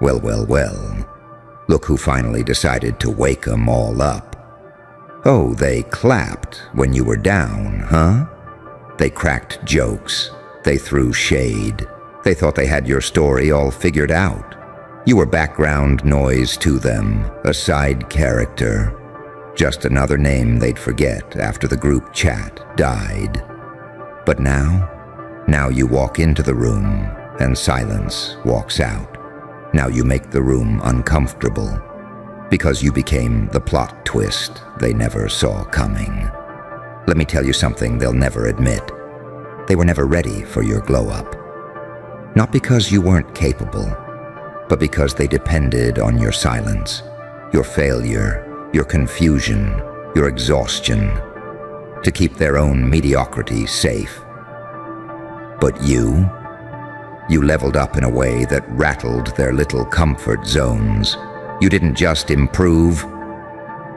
Well, well, well. Look who finally decided to wake 'em all up. Oh, they clapped when you were down, huh? They cracked jokes. They threw shade. They thought they had your story all figured out. You were background noise to them, a side character. Just another name they'd forget after the group chat died. But now you walk into the room and silence walks out. Now you make the room uncomfortable because you became the plot twist they never saw coming. Let me tell you something they'll never admit. They were never ready for your glow-up. Not because you weren't capable, but because they depended on your silence, your failure, your confusion, your exhaustion, to keep their own mediocrity safe. But you leveled up in a way that rattled their little comfort zones. You didn't just improve,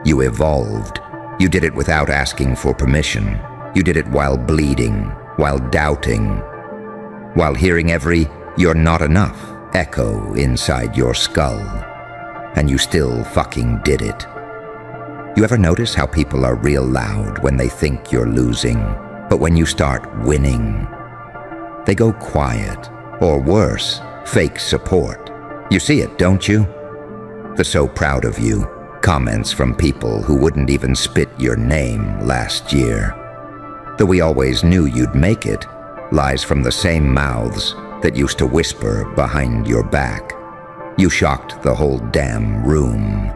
you evolved. You did it without asking for permission. You did it while bleeding, while doubting, while hearing every "you're not enough" echo inside your skull. And you still fucking did it. You ever notice how people are real loud when they think you're losing, but when you start winning, they go quiet, or worse, fake support. You see it, don't you? The "so proud of you" comments from people who wouldn't even spit your name last year. The "we always knew you'd make it" lies from the same mouths that used to whisper behind your back. You shocked the whole damn room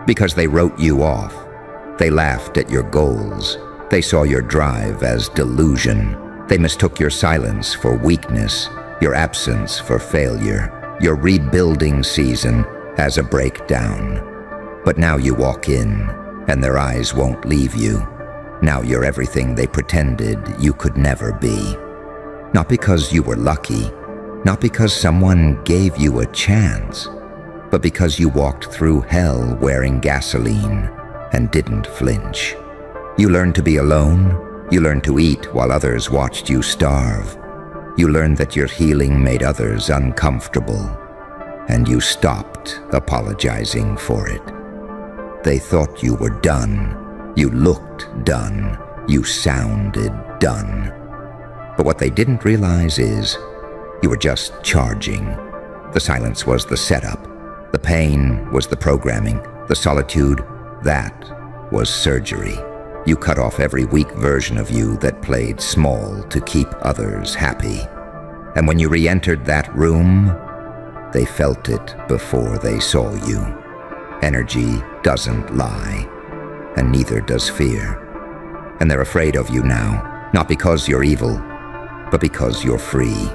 because they wrote you off. They laughed at your goals. They saw your drive as delusion. They mistook your silence for weakness, your absence for failure, your rebuilding season as a breakdown. But now you walk in, and their eyes won't leave you. Now you're everything they pretended you could never be. Not because you were lucky, not because someone gave you a chance, but because you walked through hell wearing gasoline and didn't flinch. You learned to be alone. You learned to eat while others watched you starve. You learned that your healing made others uncomfortable, and you stopped apologizing for it. They thought you were done. You looked done. You sounded done. But what they didn't realize is you were just charging. The silence was the setup. The pain was the programming. The solitude, that was surgery. You cut off every weak version of you that played small to keep others happy. And when you re-entered that room, they felt it before they saw you. Energy doesn't lie, and neither does fear. And they're afraid of you now, not because you're evil, but because you're free.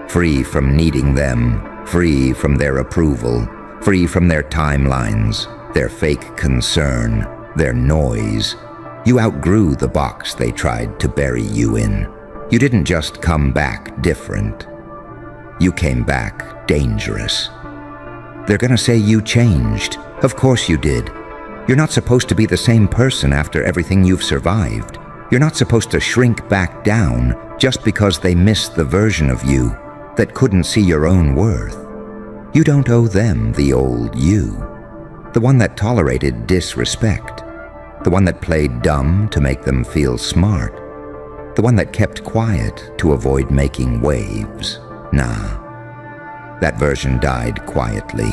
Free from needing them, free from their approval, free from their timelines, their fake concern, their noise. You outgrew the box they tried to bury you in. You didn't just come back different. You came back dangerous. They're gonna say you changed. Of course you did. You're not supposed to be the same person after everything you've survived. You're not supposed to shrink back down just because they missed the version of you that couldn't see your own worth. You don't owe them the old you, the one that tolerated disrespect, the one that played dumb to make them feel smart, the one that kept quiet to avoid making waves. Nah, that version died quietly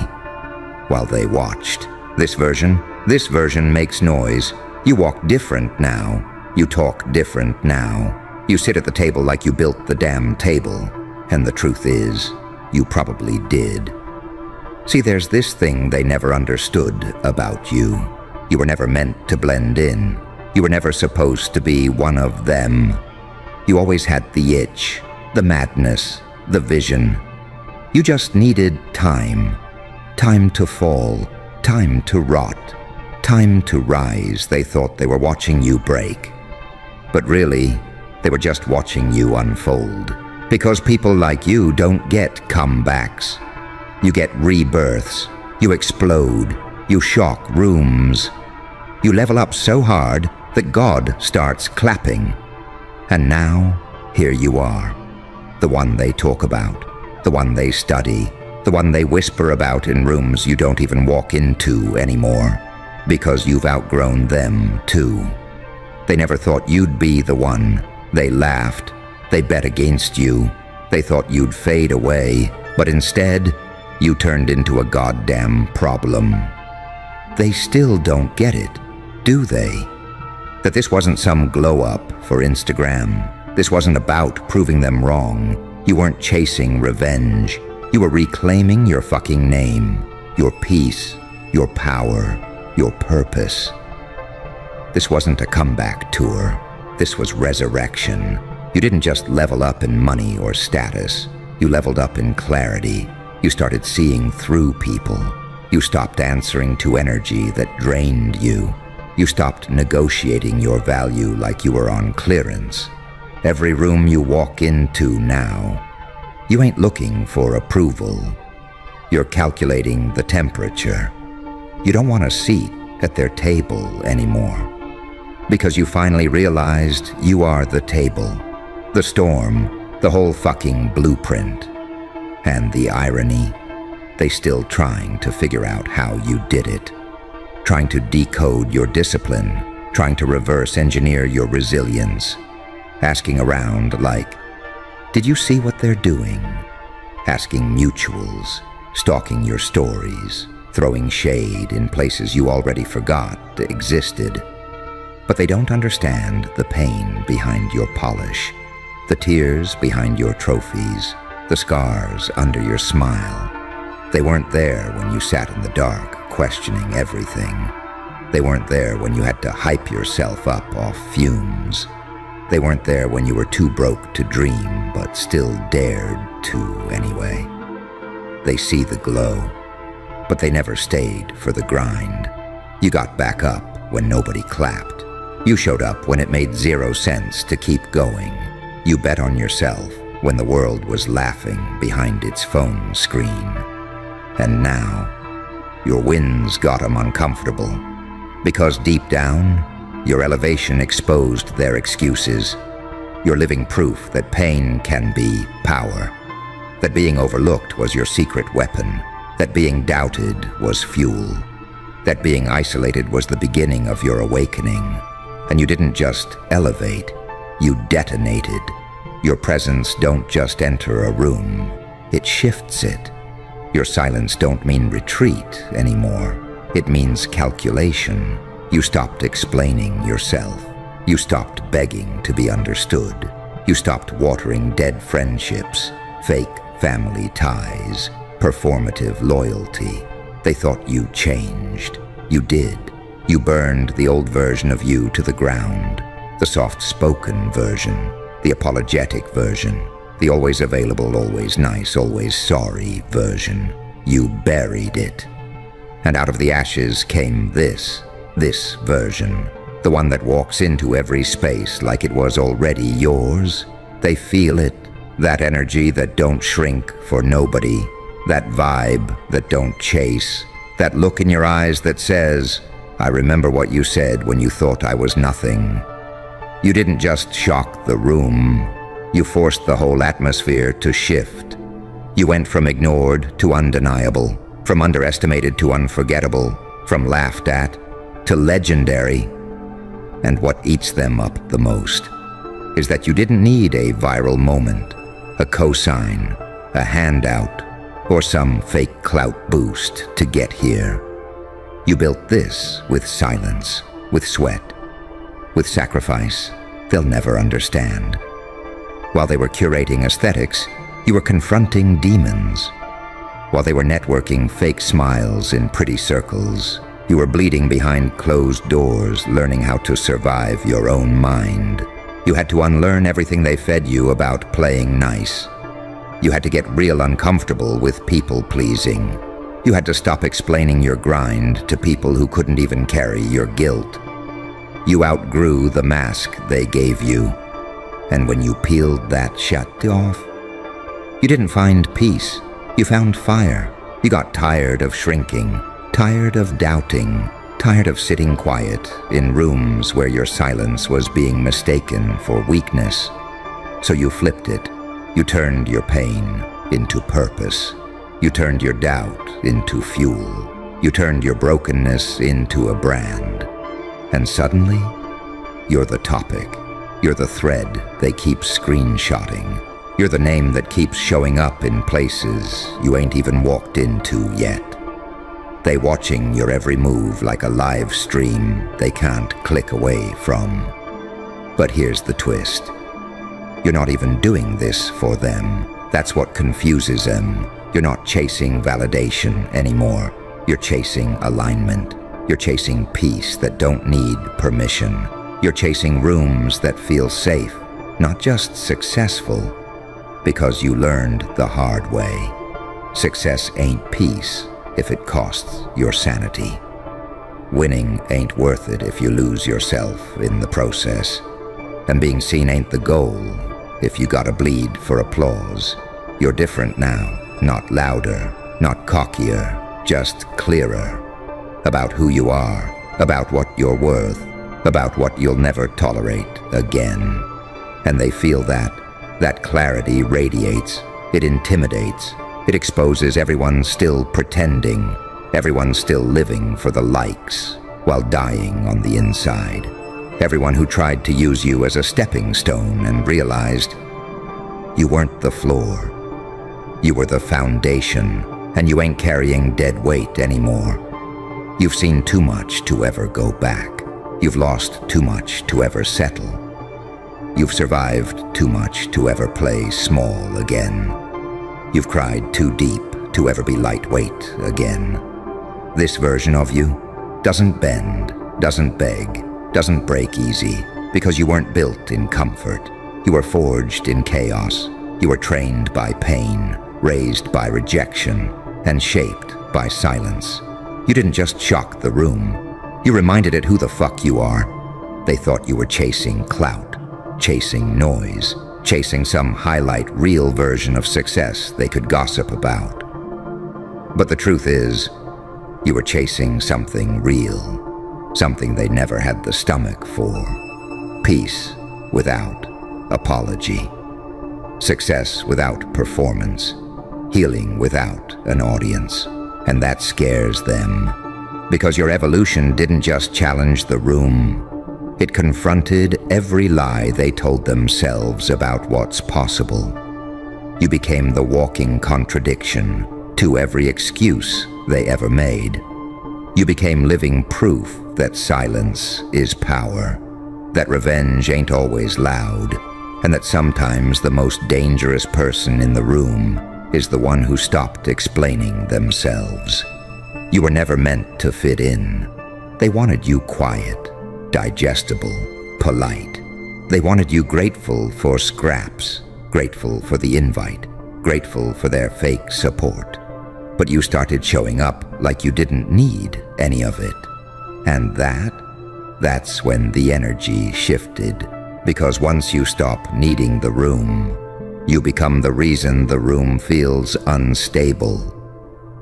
while they watched. This version makes noise. You walk different now. You talk different now. You sit at the table like you built the damn table. And the truth is, you probably did. See, there's this thing they never understood about you. You were never meant to blend in. You were never supposed to be one of them. You always had the itch, the madness, the vision. You just needed time. Time to fall, time to rot, time to rise. They thought they were watching you break. But really, they were just watching you unfold. Because people like you don't get comebacks. You get rebirths. You explode. You shock rooms. You level up so hard that God starts clapping. And now, here you are. The one they talk about. The one they study. The one they whisper about in rooms you don't even walk into anymore, because you've outgrown them too. They never thought you'd be the one. They laughed. They bet against you. They thought you'd fade away, but instead, you turned into a goddamn problem. They still don't get it, do they? That this wasn't some glow-up for Instagram. This wasn't about proving them wrong. You weren't chasing revenge. You were reclaiming your fucking name, your peace, your power, your purpose. This wasn't a comeback tour. This was resurrection. You didn't just level up in money or status. You leveled up in clarity. You started seeing through people. You stopped answering to energy that drained you. You stopped negotiating your value like you were on clearance. Every room you walk into now, you ain't looking for approval. You're calculating the temperature. You don't want a seat at their table anymore, because you finally realized you are the table, the storm, the whole fucking blueprint. And the irony, they still trying to figure out how you did it, trying to decode your discipline, trying to reverse engineer your resilience, asking around like, did you see what they're doing? Asking mutuals, stalking your stories, throwing shade in places you already forgot existed. But they don't understand the pain behind your polish, the tears behind your trophies, the scars under your smile. They weren't there when you sat in the dark, questioning everything. They weren't there when you had to hype yourself up off fumes. They weren't there when you were too broke to dream, but still dared to anyway. They see the glow, but they never stayed for the grind. You got back up when nobody clapped. You showed up when it made 0 sense to keep going. You bet on yourself when the world was laughing behind its phone screen. And now, your wins got 'em uncomfortable, because deep down, your elevation exposed their excuses. You're living proof that pain can be power, that being overlooked was your secret weapon, that being doubted was fuel, that being isolated was the beginning of your awakening. And you didn't just elevate, you detonated. Your presence don't just enter a room, it shifts it. Your silence don't mean retreat anymore, it means calculation. You stopped explaining yourself. You stopped begging to be understood. You stopped watering dead friendships, fake family ties, performative loyalty. They thought you changed. You did. You burned the old version of you to the ground, the soft-spoken version, the apologetic version, the always available, always nice, always sorry version. You buried it. And out of the ashes came this version, the one that walks into every space like it was already yours. They feel it, that energy that don't shrink for nobody, that vibe that don't chase, that look in your eyes that says, I remember what you said when you thought I was nothing. You didn't just shock the room, you forced the whole atmosphere to shift. You went from ignored to undeniable, from underestimated to unforgettable, from laughed at to legendary. And what eats them up the most is that you didn't need a viral moment, a cosign, a handout, or some fake clout boost to get here. You built this with silence, with sweat, with sacrifice they'll never understand. While they were curating aesthetics, you were confronting demons. While they were networking fake smiles in pretty circles, you were bleeding behind closed doors, learning how to survive your own mind. You had to unlearn everything they fed you about playing nice. You had to get real uncomfortable with people-pleasing. You had to stop explaining your grind to people who couldn't even carry your guilt. You outgrew the mask they gave you. And when you peeled that shut off, you didn't find peace. You found fire. You got tired of shrinking, tired of doubting, tired of sitting quiet in rooms where your silence was being mistaken for weakness. So you flipped it. You turned your pain into purpose. You turned your doubt into fuel. You turned your brokenness into a brand. And suddenly, you're the topic. You're the thread they keep screenshotting. You're the name that keeps showing up in places you ain't even walked into yet. They watching your every move like a live stream they can't click away from. But here's the twist. You're not even doing this for them. That's what confuses them. You're not chasing validation anymore. You're chasing alignment. You're chasing peace that don't need permission. You're chasing rooms that feel safe, not just successful, because you learned the hard way. Success ain't peace if it costs your sanity. Winning ain't worth it if you lose yourself in the process. And being seen ain't the goal if you gotta bleed for applause. You're different now, not louder, not cockier, just clearer. About who you are, about what you're worth, about what you'll never tolerate again. And they feel that. That clarity radiates, it intimidates, it exposes everyone still pretending, everyone still living for the likes while dying on the inside. Everyone who tried to use you as a stepping stone and realized you weren't the floor. You were the foundation, and you ain't carrying dead weight anymore. You've seen too much to ever go back. You've lost too much to ever settle. You've survived too much to ever play small again. You've cried too deep to ever be lightweight again. This version of you doesn't bend, doesn't beg, doesn't break easy, because you weren't built in comfort. You were forged in chaos. You were trained by pain, raised by rejection, and shaped by silence. You didn't just shock the room. You reminded it who the fuck you are. They thought you were chasing clout, chasing noise, chasing some highlight reel version of success they could gossip about. But the truth is, you were chasing something real, something they never had the stomach for. Peace without apology. Success without performance. Healing without an audience. And that scares them. Because your evolution didn't just challenge the room. It confronted every lie they told themselves about what's possible. You became the walking contradiction to every excuse they ever made. You became living proof that silence is power, that revenge ain't always loud, and that sometimes the most dangerous person in the room is the one who stopped explaining themselves. You were never meant to fit in. They wanted you quiet, digestible, polite. They wanted you grateful for scraps, grateful for the invite, grateful for their fake support. But you started showing up like you didn't need any of it. And that's when the energy shifted. Because once you stop needing the room, you become the reason the room feels unstable.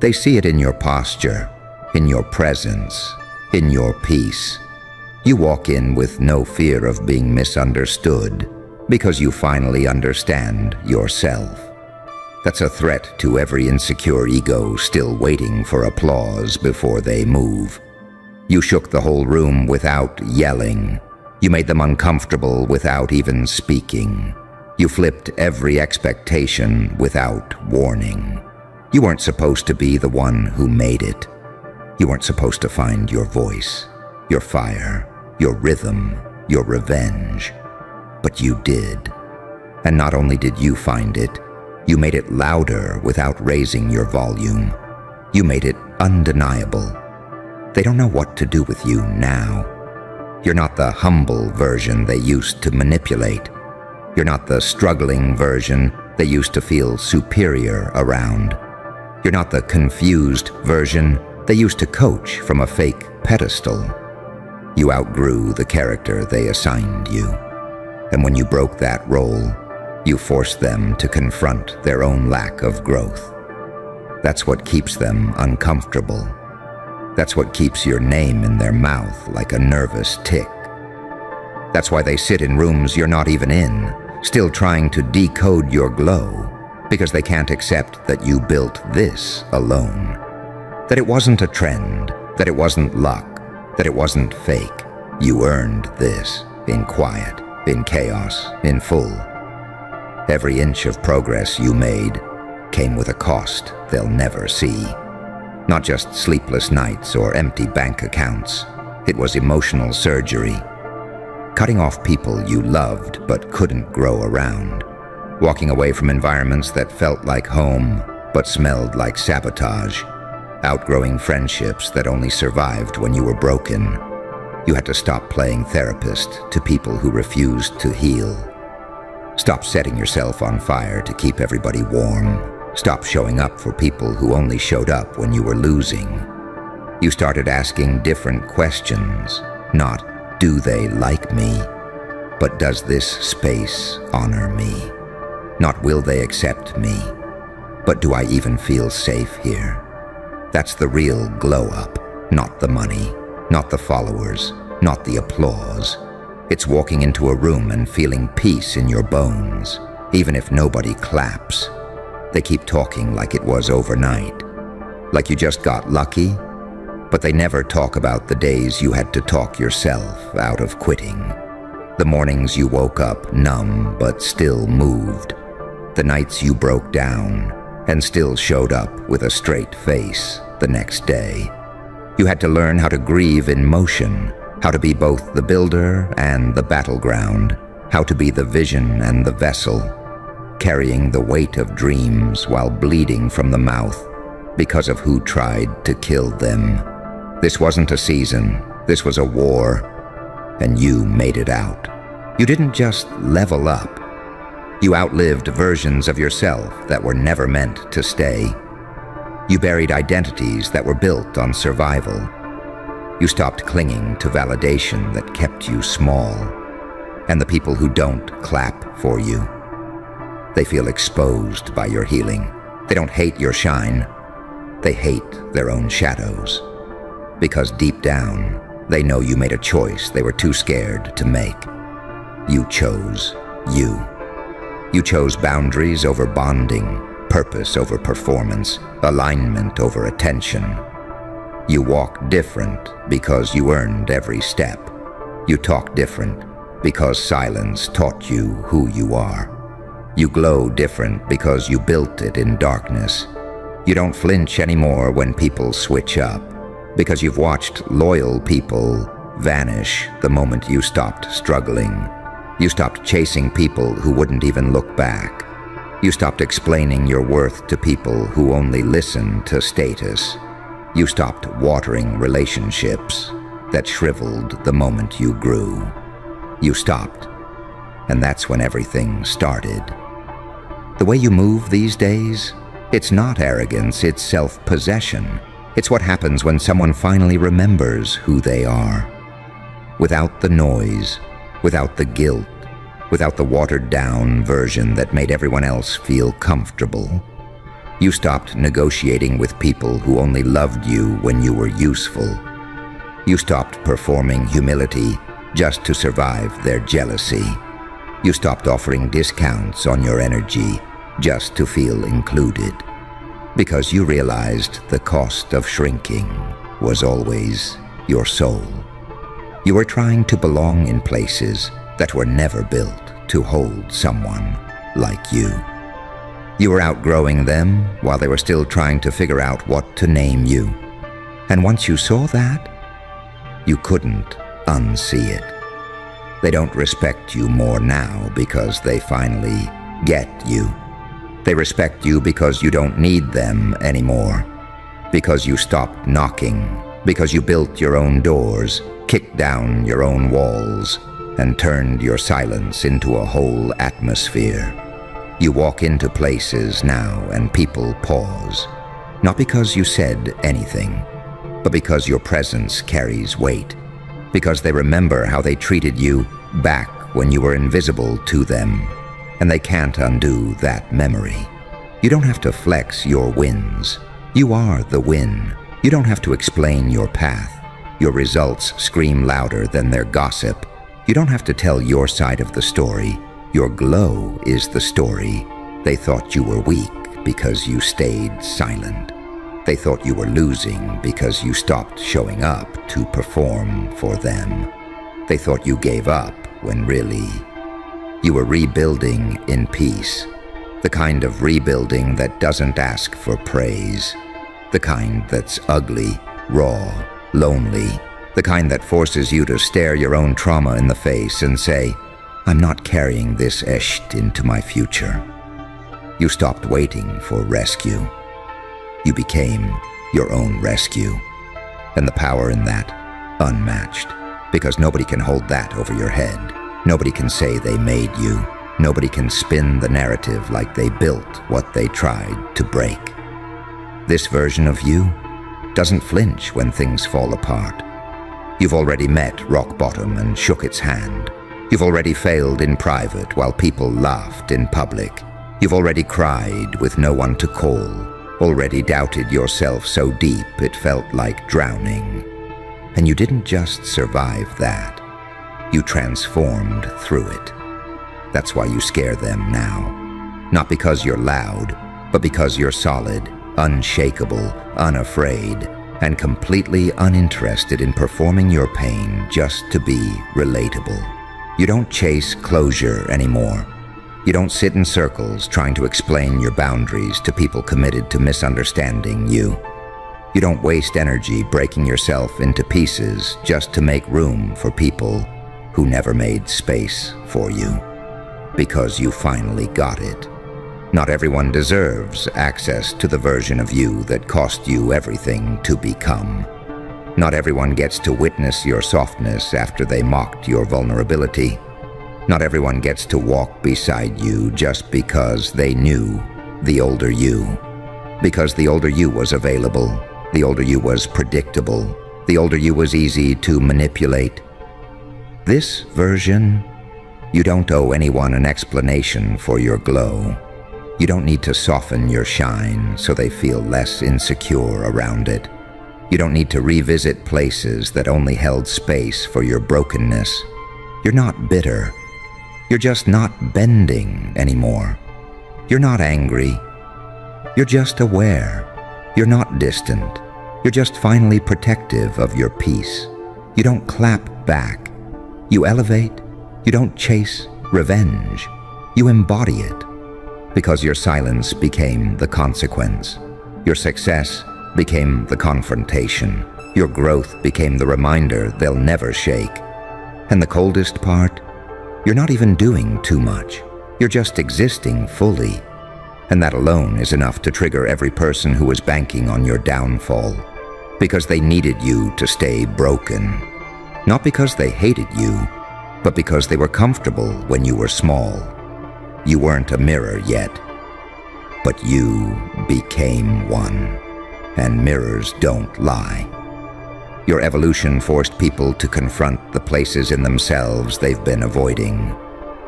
They see it in your posture, in your presence, in your peace. You walk in with no fear of being misunderstood because you finally understand yourself. That's a threat to every insecure ego still waiting for applause before they move. You shook the whole room without yelling. You made them uncomfortable without even speaking. You flipped every expectation without warning. You weren't supposed to be the one who made it. You weren't supposed to find your voice, your fire, your rhythm, your revenge. But you did. And not only did you find it, you made it louder without raising your volume. You made it undeniable. They don't know what to do with you now. You're not the humble version they used to manipulate. You're not the struggling version they used to feel superior around. You're not the confused version they used to coach from a fake pedestal. You outgrew the character they assigned you. And when you broke that role, you forced them to confront their own lack of growth. That's what keeps them uncomfortable. That's what keeps your name in their mouth like a nervous tick. That's why they sit in rooms you're not even in, still trying to decode your glow. because they can't accept that you built this alone. That it wasn't a trend, that it wasn't luck, that it wasn't fake. You earned this, in quiet, in chaos, in full. Every inch of progress you made came with a cost they'll never see. Not just sleepless nights or empty bank accounts. It was emotional surgery. Cutting off people you loved but couldn't grow around. Walking away from environments that felt like home but smelled like sabotage. Outgrowing friendships that only survived when you were broken. You had to stop playing therapist to people who refused to heal. Stop setting yourself on fire to keep everybody warm. Stop showing up for people who only showed up when you were losing. You started asking different questions, not do they like me, but does this space honor me? Not will they accept me, but do I even feel safe here? That's the real glow up, not the money, not the followers, not the applause. It's walking into a room and feeling peace in your bones, even if nobody claps. They keep talking like it was overnight, like you just got lucky, but they never talk about the days you had to talk yourself out of quitting. The mornings you woke up numb but still moved. The nights you broke down and still showed up with a straight face the next day. You had to learn how to grieve in motion, how to be both the builder and the battleground, how to be the vision and the vessel, carrying the weight of dreams while bleeding from the mouth because of who tried to kill them. This wasn't a season, this was a war, and you made it out. You didn't just level up. You outlived versions of yourself that were never meant to stay. You buried identities that were built on survival. You stopped clinging to validation that kept you small. And the people who don't clap for you, they feel exposed by your healing. They don't hate your shine. They hate their own shadows. Because deep down, they know you made a choice they were too scared to make. You chose you. You chose boundaries over bonding, purpose over performance, alignment over attention. You walk different because you earned every step. You talk different because silence taught you who you are. You glow different because you built it in darkness. You don't flinch anymore when people switch up, because you've watched loyal people vanish the moment you stopped struggling. You stopped chasing people who wouldn't even look back. You stopped explaining your worth to people who only listen to status. You stopped watering relationships that shriveled the moment you grew. You stopped, and that's when everything started. The way you move these days, it's not arrogance, it's self-possession. It's what happens when someone finally remembers who they are. Without the noise, without the guilt, without the watered-down version that made everyone else feel comfortable. You stopped negotiating with people who only loved you when you were useful. You stopped performing humility just to survive their jealousy. You stopped offering discounts on your energy just to feel included. Because you realized the cost of shrinking was always your soul. You were trying to belong in places that were never built to hold someone like you. You were outgrowing them while they were still trying to figure out what to name you. And once you saw that, you couldn't unsee it. They don't respect you more now because they finally get you. They respect you because you don't need them anymore. Because you stopped knocking. Because you built your own doors, kicked down your own walls, and turned your silence into a whole atmosphere. You walk into places now and people pause. Not because you said anything, but because your presence carries weight. Because they remember how they treated you back when you were invisible to them. And they can't undo that memory. You don't have to flex your wins. You are the win. You don't have to explain your path. Your results scream louder than their gossip. You don't have to tell your side of the story. Your glow is the story. They thought you were weak because you stayed silent. They thought you were losing because you stopped showing up to perform for them. They thought you gave up when really you were rebuilding in peace. The kind of rebuilding that doesn't ask for praise. The kind that's ugly, raw, lonely. The kind that forces you to stare your own trauma in the face and say, I'm not carrying this esht into my future. You stopped waiting for rescue. You became your own rescue. And the power in that, unmatched. Because nobody can hold that over your head. Nobody can say they made you. Nobody can spin the narrative like they built what they tried to break. This version of you doesn't flinch when things fall apart. You've already met rock bottom and shook its hand. You've already failed in private while people laughed in public. You've already cried with no one to call, already doubted yourself so deep it felt like drowning. And you didn't just survive that. You transformed through it. That's why you scare them now. Not because you're loud, but because you're solid, unshakable, unafraid, and completely uninterested in performing your pain just to be relatable. You don't chase closure anymore. You don't sit in circles trying to explain your boundaries to people committed to misunderstanding you. You don't waste energy breaking yourself into pieces just to make room for people who never made space for you. Because you finally got it. Not everyone deserves access to the version of you that cost you everything to become. Not everyone gets to witness your softness after they mocked your vulnerability. Not everyone gets to walk beside you just because they knew the older you. Because the older you was available, the older you was predictable, the older you was easy to manipulate. This version, you don't owe anyone an explanation for your glow. You don't need to soften your shine so they feel less insecure around it. You don't need to revisit places that only held space for your brokenness. You're not bitter. You're just not bending anymore. You're not angry. You're just aware. You're not distant. You're just finally protective of your peace. You don't clap back. You elevate. You don't chase revenge. You embody it. Because your silence became the consequence. Your success became the confrontation. Your growth became the reminder they'll never shake. And the coldest part, you're not even doing too much. You're just existing fully. And that alone is enough to trigger every person who was banking on your downfall. Because they needed you to stay broken. Not because they hated you, but because they were comfortable when you were small. You weren't a mirror yet, but you became one. And mirrors don't lie. Your evolution forced people to confront the places in themselves they've been avoiding.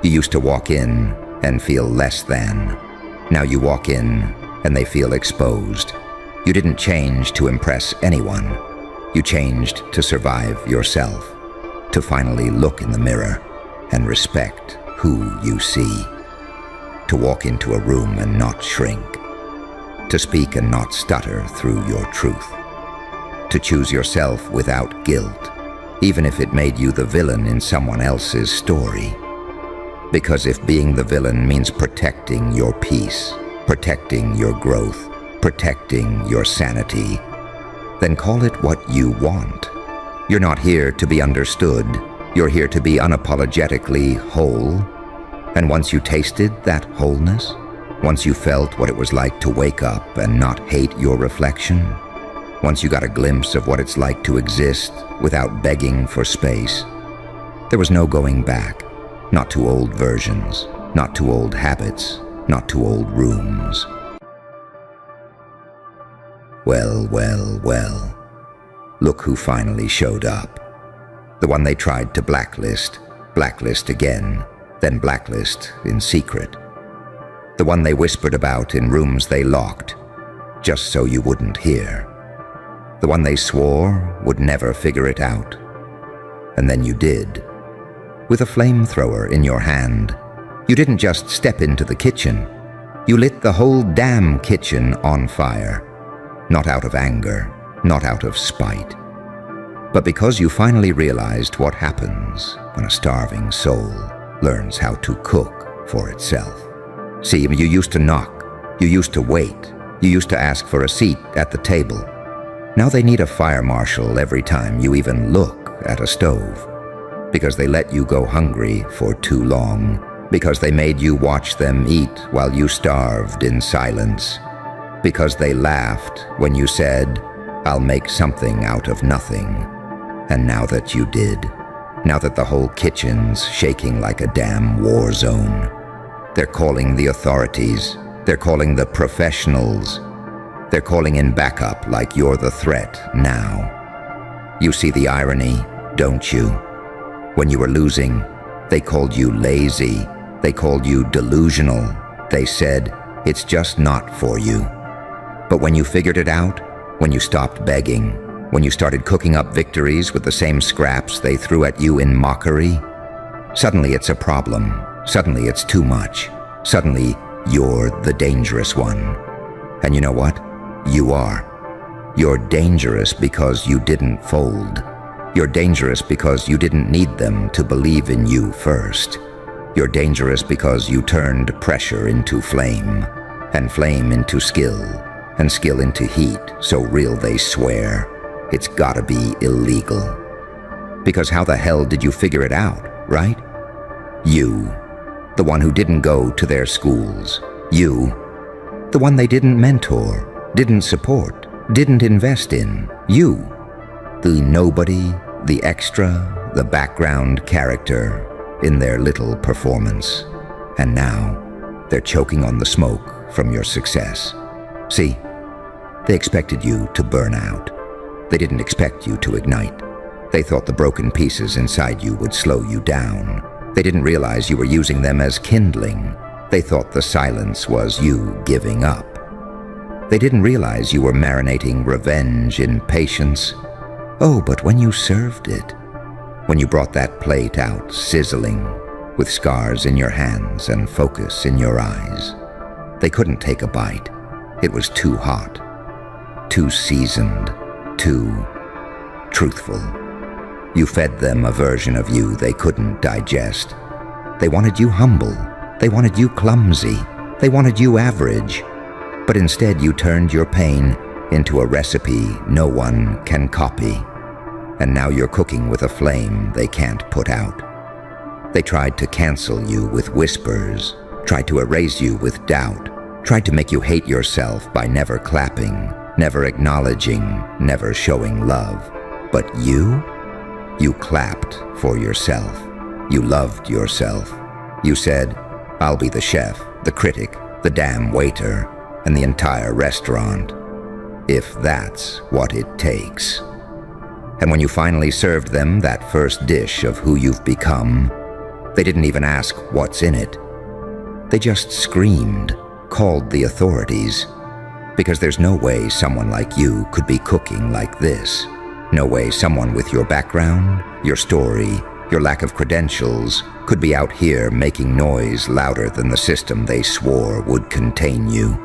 You used to walk in and feel less than. Now you walk in and they feel exposed. You didn't change to impress anyone. You changed to survive yourself, to finally look in the mirror and respect who you see. To walk into a room and not shrink. To speak and not stutter through your truth. To choose yourself without guilt, even if it made you the villain in someone else's story. Because if being the villain means protecting your peace, protecting your growth, protecting your sanity, then call it what you want. You're not here to be understood. You're here to be unapologetically whole. And once you tasted that wholeness, once you felt what it was like to wake up and not hate your reflection, once you got a glimpse of what it's like to exist without begging for space, there was no going back. Not to old versions, not to old habits, not to old rooms. Well, well, well. Look who finally showed up. The one they tried to blacklist, blacklist again, then blacklist in secret. The one they whispered about in rooms they locked, just so you wouldn't hear. The one they swore would never figure it out. And then you did. With a flamethrower in your hand, you didn't just step into the kitchen. You lit the whole damn kitchen on fire. Not out of anger, not out of spite, but because you finally realized what happens when a starving soul learns how to cook for itself. See, you used to knock, you used to wait, you used to ask for a seat at the table. Now they need a fire marshal every time you even look at a stove, because they let you go hungry for too long, because they made you watch them eat while you starved in silence, because they laughed when you said, "I'll make something out of nothing." And now that you did, now that the whole kitchen's shaking like a damn war zone, they're calling the authorities, they're calling the professionals, they're calling in backup like you're the threat now. You see the irony, don't you? When you were losing, they called you lazy, they called you delusional, they said, "It's just not for you." But when you figured it out, when you stopped begging, when you started cooking up victories with the same scraps they threw at you in mockery, suddenly it's a problem, suddenly it's too much, suddenly you're the dangerous one. And you know what? You are. You're dangerous because you didn't fold. You're dangerous because you didn't need them to believe in you first. You're dangerous because you turned pressure into flame, and flame into skill, and skill into heat, so real they swear it's gotta be illegal. Because how the hell did you figure it out, right? You, the one who didn't go to their schools. You, the one they didn't mentor, didn't support, didn't invest in. You, the nobody, the extra, the background character in their little performance. And now, they're choking on the smoke from your success. See, they expected you to burn out. They didn't expect you to ignite. They thought the broken pieces inside you would slow you down. They didn't realize you were using them as kindling. They thought the silence was you giving up. They didn't realize you were marinating revenge in patience. Oh, but when you served it, when you brought that plate out sizzling, with scars in your hands and focus in your eyes, they couldn't take a bite. It was too hot, too seasoned, too truthful. You fed them a version of you they couldn't digest. They wanted you humble. They wanted you clumsy. They wanted you average. But instead you turned your pain into a recipe no one can copy. And now you're cooking with a flame they can't put out. They tried to cancel you with whispers, tried to erase you with doubt, tried to make you hate yourself by never clapping, never acknowledging, never showing love. But you clapped for yourself. You loved yourself. You said, "I'll be the chef, the critic, the damn waiter, and the entire restaurant, if that's what it takes." And when you finally served them that first dish of who you've become, they didn't even ask what's in it. They just screamed, called the authorities, because there's no way someone like you could be cooking like this. No way someone with your background, your story, your lack of credentials could be out here making noise louder than the system they swore would contain you.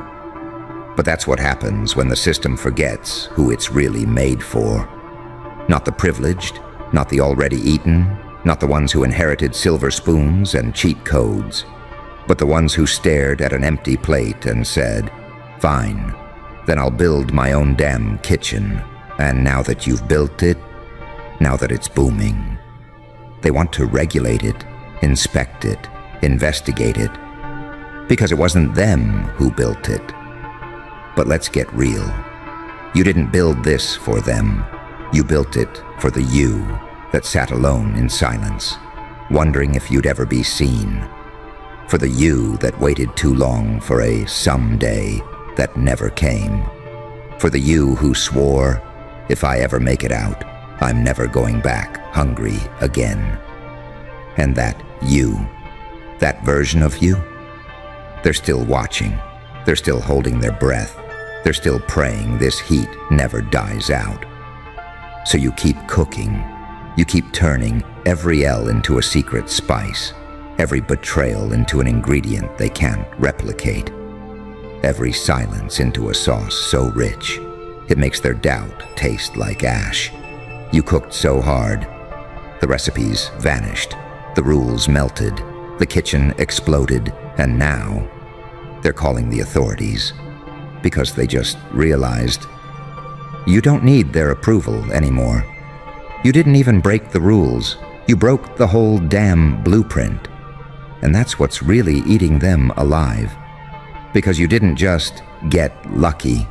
But that's what happens when the system forgets who it's really made for. Not the privileged, not the already eaten, not the ones who inherited silver spoons and cheat codes, but the ones who stared at an empty plate and said, "Fine, then I'll build my own damn kitchen. And now that you've built it, now that it's booming, they want to regulate it, inspect it, investigate it, because it wasn't them who built it." But let's get real. You didn't build this for them. You built it for the you that sat alone in silence, wondering if you'd ever be seen. For the you that waited too long for a someday that never came. For the you who swore, "If I ever make it out, I'm never going back hungry again." And that you, that version of you, they're still watching. They're still holding their breath. They're still praying this heat never dies out. So you keep cooking. You keep turning every L into a secret spice, every betrayal into an ingredient they can't replicate. every silence into a sauce so rich, it makes their doubt taste like ash. You cooked so hard. The recipes vanished. The rules melted. The kitchen exploded. And now, they're calling the authorities because they just realized you don't need their approval anymore. You didn't even break the rules. You broke the whole damn blueprint. And that's what's really eating them alive. Because you didn't just get lucky.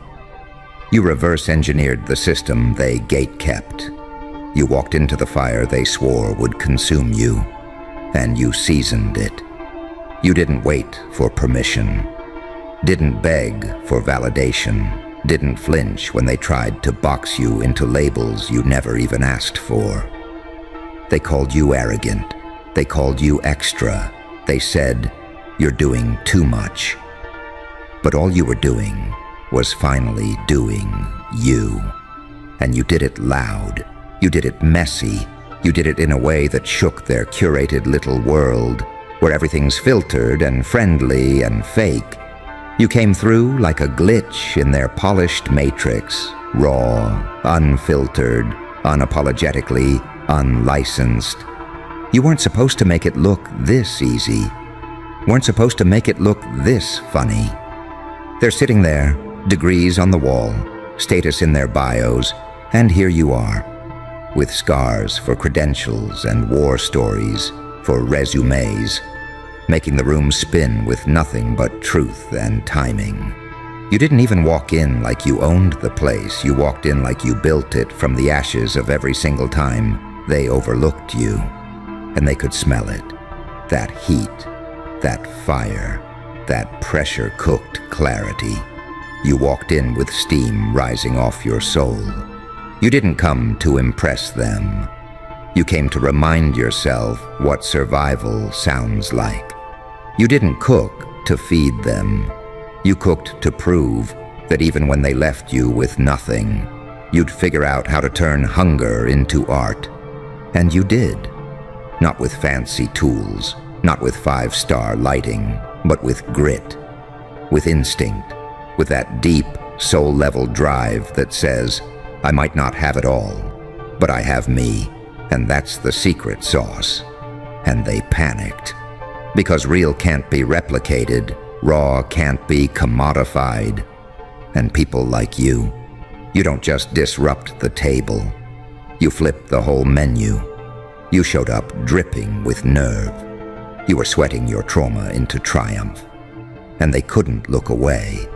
You reverse-engineered the system they gate-kept. You walked into the fire they swore would consume you, and you seasoned it. You didn't wait for permission, didn't beg for validation, didn't flinch when they tried to box you into labels you never even asked for. They called you arrogant. They called you extra. They said, "You're doing too much." But all you were doing was finally doing you. And you did it loud. You did it messy. You did it in a way that shook their curated little world, where everything's filtered and friendly and fake. You came through like a glitch in their polished matrix, raw, unfiltered, unapologetically unlicensed. You weren't supposed to make it look this easy. Weren't supposed to make it look this funny. They're sitting there, degrees on the wall, status in their bios, and here you are, with scars for credentials and war stories for resumes, making the room spin with nothing but truth and timing. You didn't even walk in like you owned the place. You walked in like you built it from the ashes of every single time they overlooked you. And they could smell it. That heat, that fire, that pressure-cooked clarity. You walked in with steam rising off your soul. You didn't come to impress them. You came to remind yourself what survival sounds like. You didn't cook to feed them. You cooked to prove that even when they left you with nothing, you'd figure out how to turn hunger into art. And you did. Not with fancy tools, not with five-star lighting, but with grit, with instinct, with that deep, soul-level drive that says, I might not have it all, but I have me, and that's the secret sauce. And they panicked. Because real can't be replicated, raw can't be commodified. And people like you don't just disrupt the table. You flipped the whole menu. You showed up dripping with nerve. You were sweating your trauma into triumph. And they couldn't look away.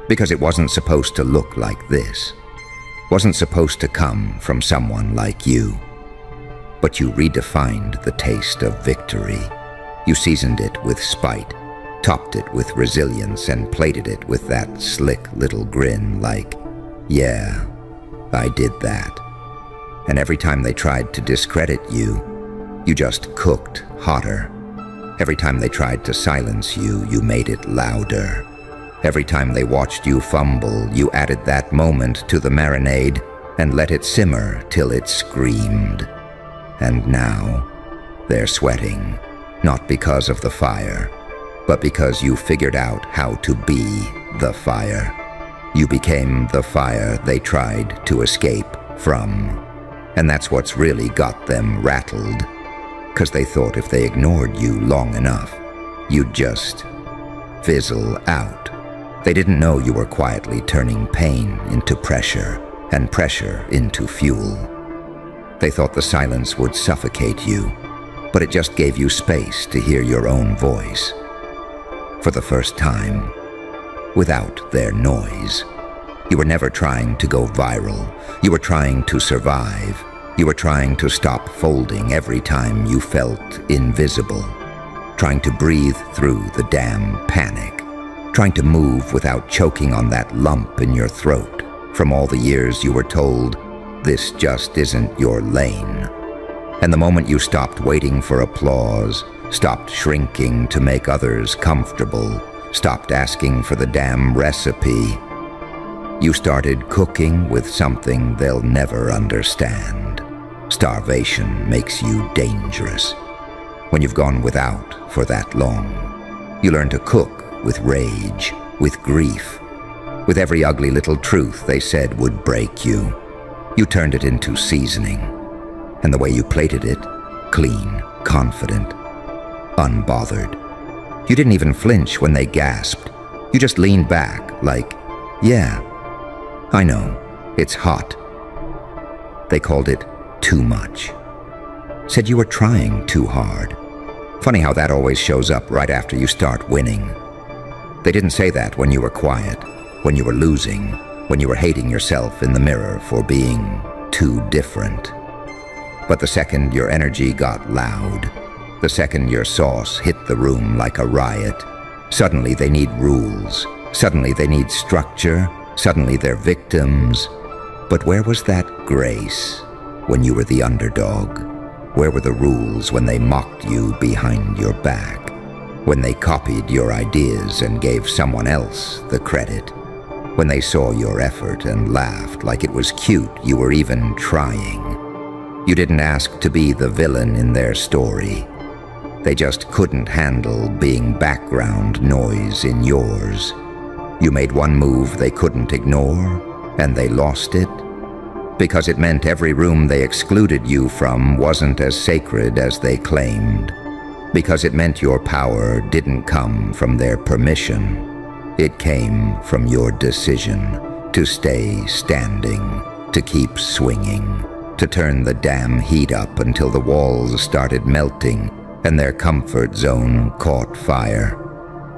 Because it wasn't supposed to look like this. Wasn't supposed to come from someone like you. But you redefined the taste of victory. You seasoned it with spite, topped it with resilience, and plated it with that slick little grin like, yeah, I did that. And every time they tried to discredit you, you just cooked hotter. Every time they tried to silence you, you made it louder. Every time they watched you fumble, you added that moment to the marinade and let it simmer till it screamed. And now, they're sweating, not because of the fire, but because you figured out how to be the fire. You became the fire they tried to escape from. And that's what's really got them rattled. 'Cause they thought if they ignored you long enough, you'd just fizzle out. They didn't know you were quietly turning pain into pressure, and pressure into fuel. They thought the silence would suffocate you, but it just gave you space to hear your own voice. For the first time, without their noise. You were never trying to go viral. You were trying to survive. You were trying to stop folding every time you felt invisible. Trying to breathe through the damn panic. Trying to move without choking on that lump in your throat from all the years you were told, this just isn't your lane. And the moment you stopped waiting for applause, stopped shrinking to make others comfortable, stopped asking for the damn recipe, you started cooking with something they'll never understand. Starvation makes you dangerous. When you've gone without for that long, you learn to cook with rage, with grief, with every ugly little truth they said would break you. You turned it into seasoning, and the way you plated it, clean, confident, unbothered. You didn't even flinch when they gasped. You just leaned back like, yeah, I know, it's hot. They called it too much. Said you were trying too hard. Funny how that always shows up right after you start winning. They didn't say that when you were quiet, when you were losing, when you were hating yourself in the mirror for being too different. But the second your energy got loud, the second your sauce hit the room like a riot, suddenly they need rules, suddenly they need structure, suddenly they're victims. But where was that grace when you were the underdog? Where were the rules when they mocked you behind your back? When they copied your ideas and gave someone else the credit? When they saw your effort and laughed like it was cute you were even trying? You didn't ask to be the villain in their story. They just couldn't handle being background noise in yours. You made one move they couldn't ignore, and they lost it, because it meant every room they excluded you from wasn't as sacred as they claimed, because it meant your power didn't come from their permission. It came from your decision to stay standing, to keep swinging, to turn the damn heat up until the walls started melting and their comfort zone caught fire.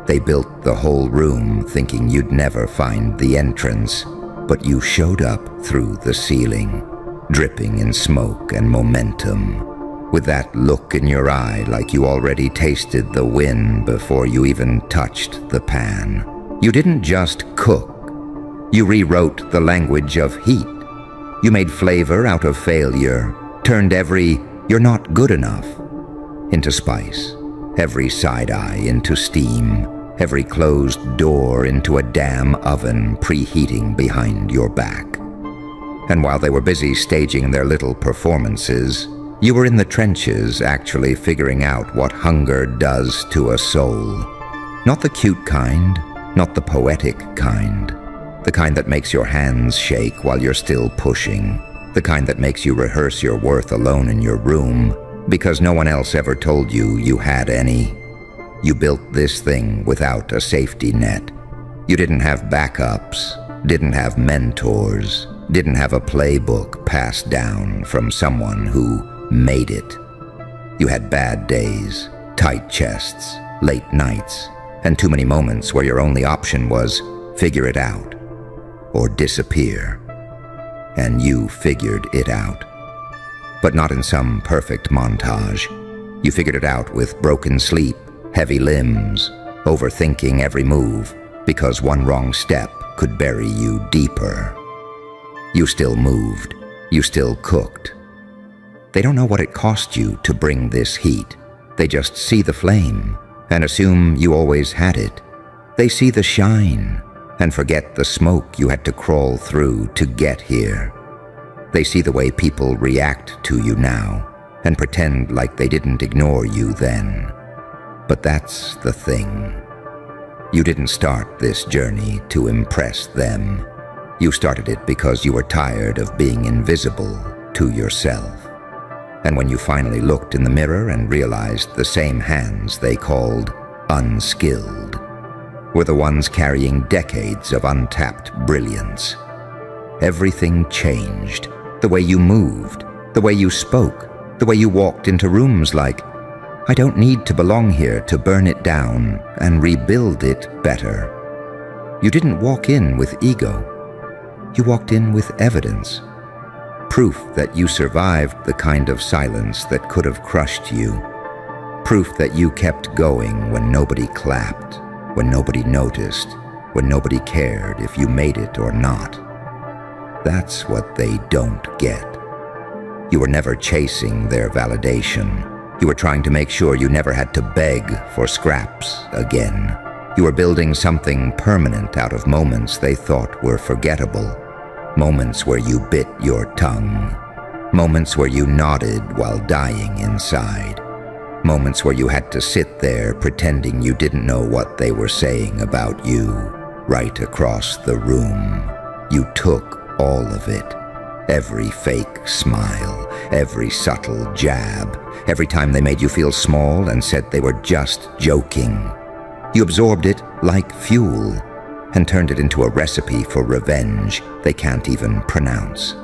They built the whole room thinking you'd never find the entrance, but you showed up through the ceiling, dripping in smoke and momentum, with that look in your eye like you already tasted the win before you even touched the pan. You didn't just cook. You rewrote the language of heat. You made flavor out of failure, turned every "you're not good enough" into spice, every side-eye into steam, every closed door into a damn oven preheating behind your back. And while they were busy staging their little performances, you were in the trenches actually figuring out what hunger does to a soul. Not the cute kind, not the poetic kind, the kind that makes your hands shake while you're still pushing, the kind that makes you rehearse your worth alone in your room because no one else ever told you you had any. You built this thing without a safety net. You didn't have backups, didn't have mentors, didn't have a playbook passed down from someone who made it. You had bad days, tight chests, late nights, and too many moments where your only option was figure it out or disappear. And you figured it out. But not in some perfect montage. You figured it out with broken sleep, heavy limbs, overthinking every move, because one wrong step could bury you deeper. You still moved. You still cooked. They don't know what it cost you to bring this heat. They just see the flame and assume you always had it. They see the shine and forget the smoke you had to crawl through to get here. They see the way people react to you now and pretend like they didn't ignore you then. But that's the thing. You didn't start this journey to impress them. You started it because you were tired of being invisible to yourself. And when you finally looked in the mirror and realized the same hands they called unskilled were the ones carrying decades of untapped brilliance, everything changed. The way you moved, the way you spoke, the way you walked into rooms like, I don't need to belong here to burn it down and rebuild it better. You didn't walk in with ego. You walked in with evidence. Proof that you survived the kind of silence that could have crushed you. Proof that you kept going when nobody clapped, when nobody noticed, when nobody cared if you made it or not. That's what they don't get. You were never chasing their validation. You were trying to make sure you never had to beg for scraps again. You were building something permanent out of moments they thought were forgettable. Moments where you bit your tongue. Moments where you nodded while dying inside. Moments where you had to sit there pretending you didn't know what they were saying about you. right across the room. You took all of it. Every fake smile, every subtle jab, every time they made you feel small and said they were just joking. You absorbed it like fuel and turned it into a recipe for revenge they can't even pronounce.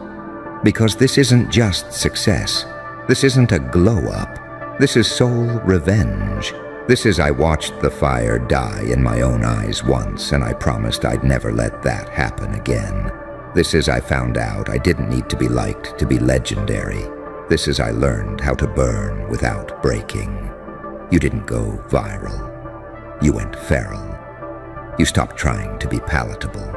Because this isn't just success. This isn't a glow-up. This is soul revenge. This is I watched the fire die in my own eyes once, and I promised I'd never let that happen again. This is I found out I didn't need to be liked to be legendary. This is I learned how to burn without breaking. You didn't go viral. You went feral. You stopped trying to be palatable.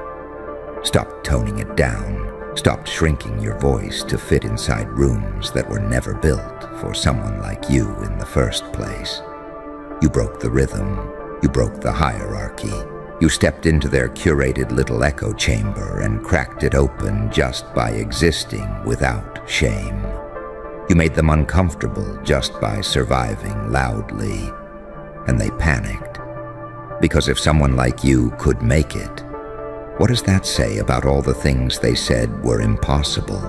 Stopped toning it down. Stopped shrinking your voice to fit inside rooms that were never built for someone like you in the first place. You broke the rhythm. You broke the hierarchy. You stepped into their curated little echo chamber and cracked it open just by existing without shame. You made them uncomfortable just by surviving loudly. And they panicked. Because if someone like you could make it, what does that say about all the things they said were impossible?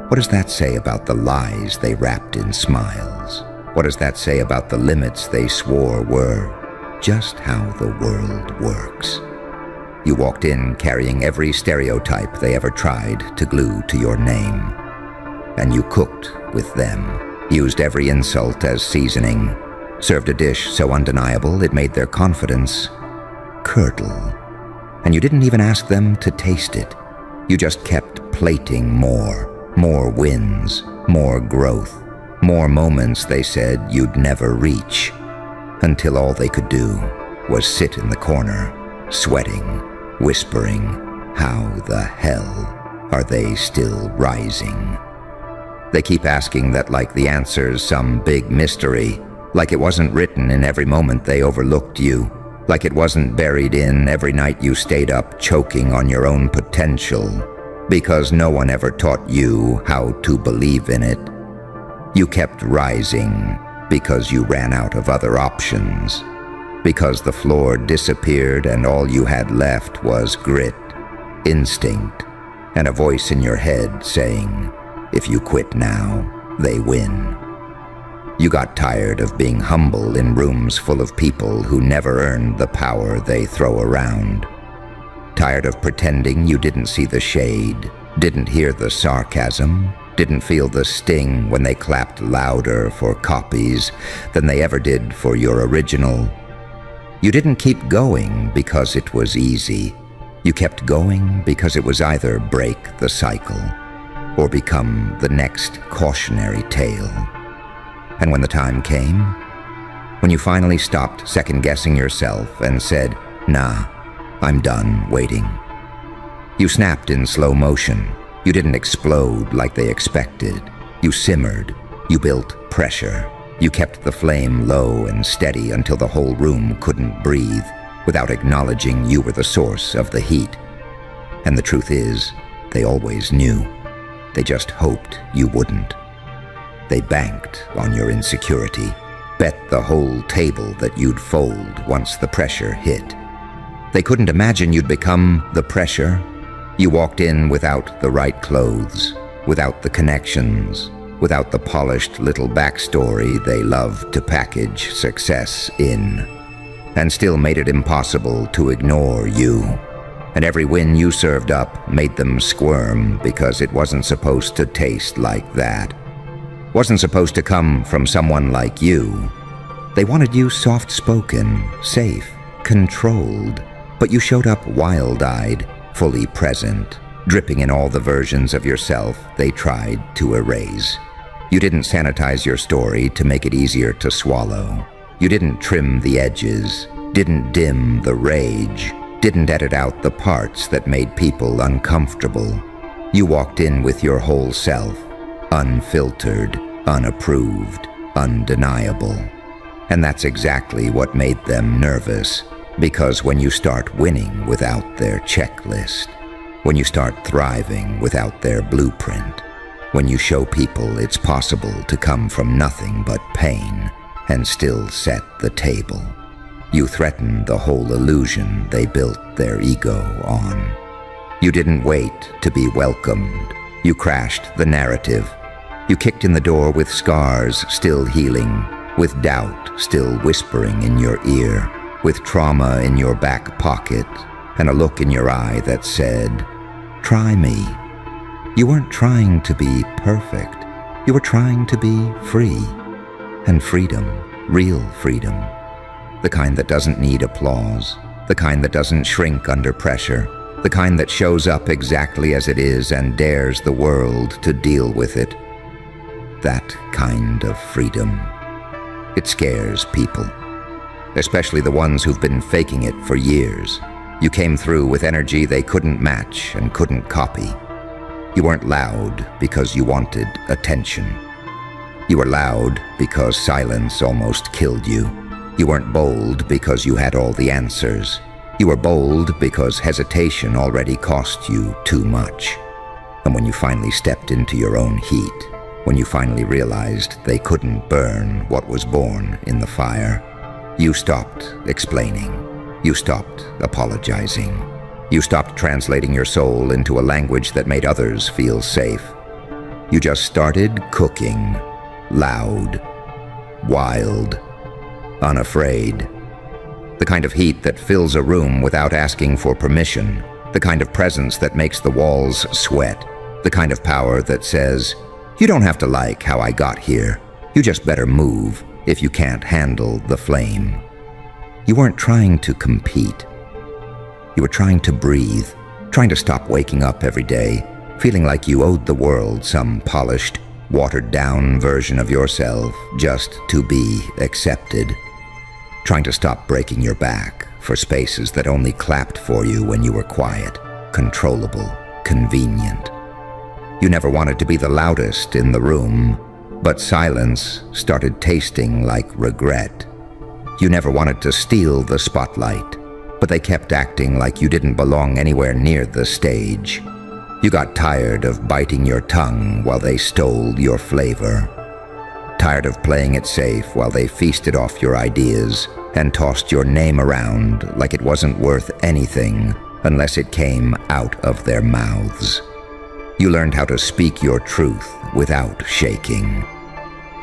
What does that say about the lies they wrapped in smiles? What does that say about the limits they swore were just how the world works? You walked in carrying every stereotype they ever tried to glue to your name. And you cooked with them, used every insult as seasoning, served a dish so undeniable it made their confidence curdle. And you didn't even ask them to taste it. You just kept plating more wins, more growth, more moments they said you'd never reach, until all they could do was sit in the corner, sweating, whispering, how the hell are they still rising? They keep asking that like the answer's some big mystery, like it wasn't written in every moment they overlooked you, like it wasn't buried in every night you stayed up choking on your own potential, because no one ever taught you how to believe in it. You kept rising because you ran out of other options, because the floor disappeared and all you had left was grit, instinct, and a voice in your head saying, if you quit now, they win. You got tired of being humble in rooms full of people who never earned the power they throw around. Tired of pretending you didn't see the shade, didn't hear the sarcasm, didn't feel the sting when they clapped louder for copies than they ever did for your original. You didn't keep going because it was easy. You kept going because it was either break the cycle or become the next cautionary tale. And when the time came, when you finally stopped second-guessing yourself and said, nah, I'm done waiting, you snapped in slow motion. You didn't explode like they expected. You simmered. You built pressure. You kept the flame low and steady until the whole room couldn't breathe without acknowledging you were the source of the heat. And the truth is, they always knew. They just hoped you wouldn't. They banked on your insecurity, bet the whole table that you'd fold once the pressure hit. They couldn't imagine you'd become the pressure. You walked in without the right clothes, without the connections, without the polished little backstory they love to package success in, and still made it impossible to ignore you. And every win you served up made them squirm because it wasn't supposed to taste like that. Wasn't supposed to come from someone like you. They wanted you soft-spoken, safe, controlled, but you showed up wild-eyed, fully present, dripping in all the versions of yourself they tried to erase. You didn't sanitize your story to make it easier to swallow. You didn't trim the edges, didn't dim the rage, didn't edit out the parts that made people uncomfortable. You walked in with your whole self, unfiltered, unapproved, undeniable. And that's exactly what made them nervous, because when you start winning without their checklist, when you start thriving without their blueprint, when you show people it's possible to come from nothing but pain and still set the table, You threatened the whole illusion they built their ego on. You didn't wait to be welcomed. You crashed the narrative. You kicked in the door with scars still healing, with doubt still whispering in your ear, with trauma in your back pocket, and a look in your eye that said, "Try me." You weren't trying to be perfect. You were trying to be free. And freedom, real freedom. The kind that doesn't need applause. The kind that doesn't shrink under pressure. The kind that shows up exactly as it is and dares the world to deal with it. That kind of freedom. It scares people. Especially the ones who've been faking it for years. You came through with energy they couldn't match and couldn't copy. You weren't loud because you wanted attention. You were loud because silence almost killed you. You weren't bold because you had all the answers. You were bold because hesitation already cost you too much. And when you finally stepped into your own heat, when you finally realized they couldn't burn what was born in the fire, you stopped explaining. You stopped apologizing. You stopped translating your soul into a language that made others feel safe. You just started cooking, loud, wild, unafraid. The kind of heat that fills a room without asking for permission. The kind of presence that makes the walls sweat. The kind of power that says, "You don't have to like how I got here. You just better move if you can't handle the flame." You weren't trying to compete. You were trying to breathe, trying to stop waking up every day, feeling like you owed the world some polished, watered-down version of yourself just to be accepted. Trying to stop breaking your back for spaces that only clapped for you when you were quiet, controllable, convenient. You never wanted to be the loudest in the room, but silence started tasting like regret. You never wanted to steal the spotlight, but they kept acting like you didn't belong anywhere near the stage. You got tired of biting your tongue while they stole your flavor. Tired of playing it safe while they feasted off your ideas and tossed your name around like it wasn't worth anything unless it came out of their mouths. You learned how to speak your truth without shaking.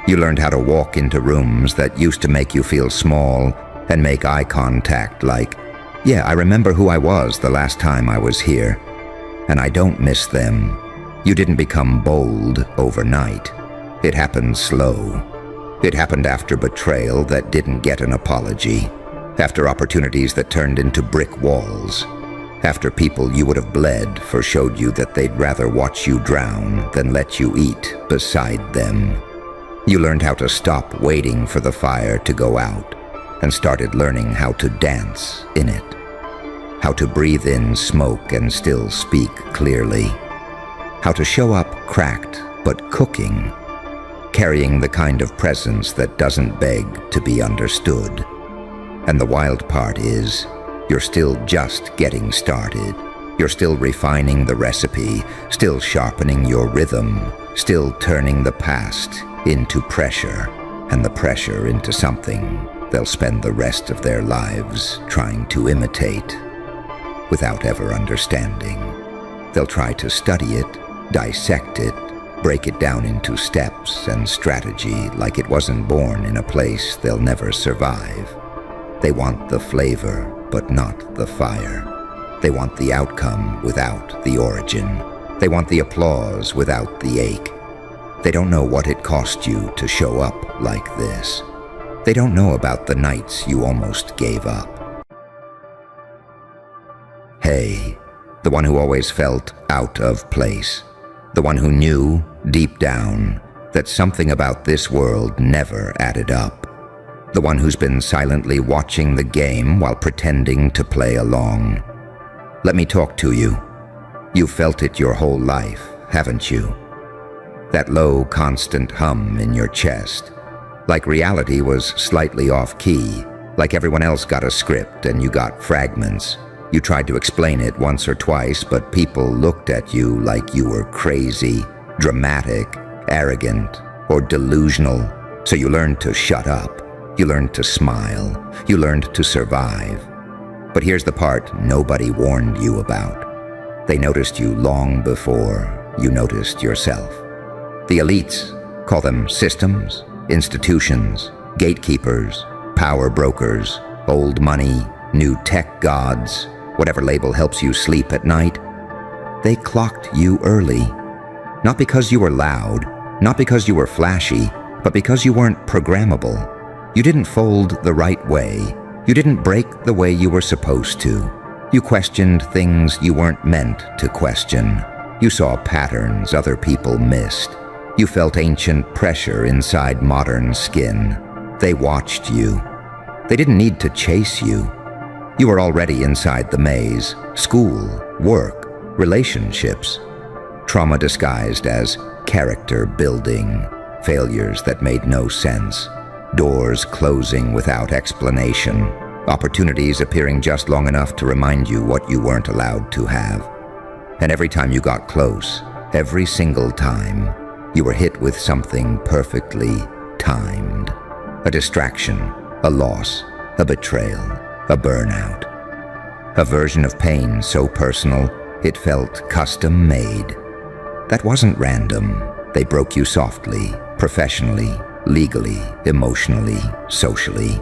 You learned how to walk into rooms that used to make you feel small and make eye contact like, "Yeah, I remember who I was the last time I was here, and I don't miss them." You didn't become bold overnight. It happened slow. It happened after betrayal that didn't get an apology, after opportunities that turned into brick walls, after people you would have bled for showed you that they'd rather watch you drown than let you eat beside them. You learned how to stop waiting for the fire to go out and started learning how to dance in it, how to breathe in smoke and still speak clearly, how to show up cracked but cooking, carrying the kind of presence that doesn't beg to be understood. And the wild part is, you're still just getting started. You're still refining the recipe, still sharpening your rhythm, still turning the past into pressure, and the pressure into something they'll spend the rest of their lives trying to imitate, without ever understanding. They'll try to study it, dissect it, break it down into steps and strategy like it wasn't born in a place they'll never survive. They want the flavor, but not the fire. They want the outcome without the origin. They want the applause without the ache. They don't know what it cost you to show up like this. They don't know about the nights you almost gave up. Hey, the one who always felt out of place. The one who knew, deep down, that something about this world never added up. The one who's been silently watching the game while pretending to play along. Let me talk to you. You've felt it your whole life, haven't you? That low, constant hum in your chest. Like reality was slightly off-key, like everyone else got a script and you got fragments. You tried to explain it once or twice, but people looked at you like you were crazy, dramatic, arrogant, or delusional, so you learned to shut up. You learned to smile. You learned to survive. But here's the part nobody warned you about. They noticed you long before you noticed yourself. The elites, call them systems, institutions, gatekeepers, power brokers, old money, new tech gods, whatever label helps you sleep at night. They clocked you early. Not because you were loud, not because you were flashy, but because you weren't programmable. You didn't fold the right way. You didn't break the way you were supposed to. You questioned things you weren't meant to question. You saw patterns other people missed. You felt ancient pressure inside modern skin. They watched you. They didn't need to chase you. You were already inside the maze. School, work, relationships. Trauma disguised as character building. Failures that made no sense. Doors closing without explanation. Opportunities appearing just long enough to remind you what you weren't allowed to have. And every time you got close, every single time, you were hit with something perfectly timed. A distraction, a loss, a betrayal, a burnout. A version of pain so personal, it felt custom-made. That wasn't random. They broke you softly, professionally, legally, emotionally, socially.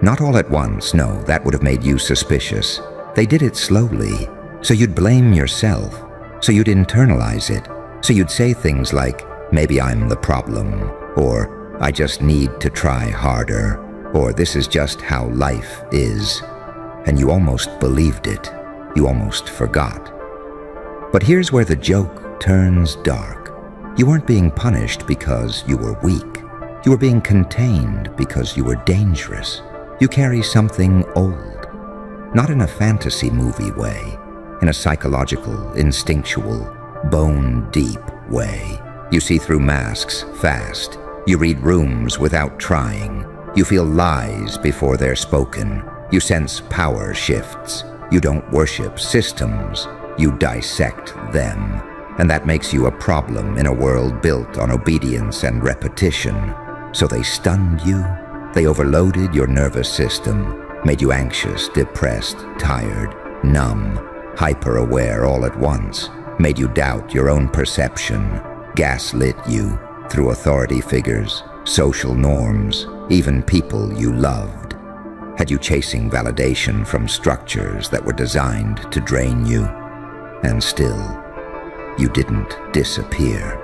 Not all at once, no, that would have made you suspicious. They did it slowly, so you'd blame yourself, so you'd internalize it, so you'd say things like, maybe I'm the problem, or I just need to try harder, or this is just how life is. And you almost believed it. You almost forgot. But here's where the joke turns dark. You weren't being punished because you were weak. You were being contained because you were dangerous. You carry something old. Not in a fantasy movie way, in a psychological, instinctual, bone-deep way. You see through masks fast. You read rooms without trying. You feel lies before they're spoken. You sense power shifts. You don't worship systems. You dissect them. And that makes you a problem in a world built on obedience and repetition. So they stunned you. They overloaded your nervous system, made you anxious, depressed, tired, numb, hyper-aware all at once, made you doubt your own perception, gaslit you through authority figures, social norms, even people you loved. Had you chasing validation from structures that were designed to drain you. And still, you didn't disappear.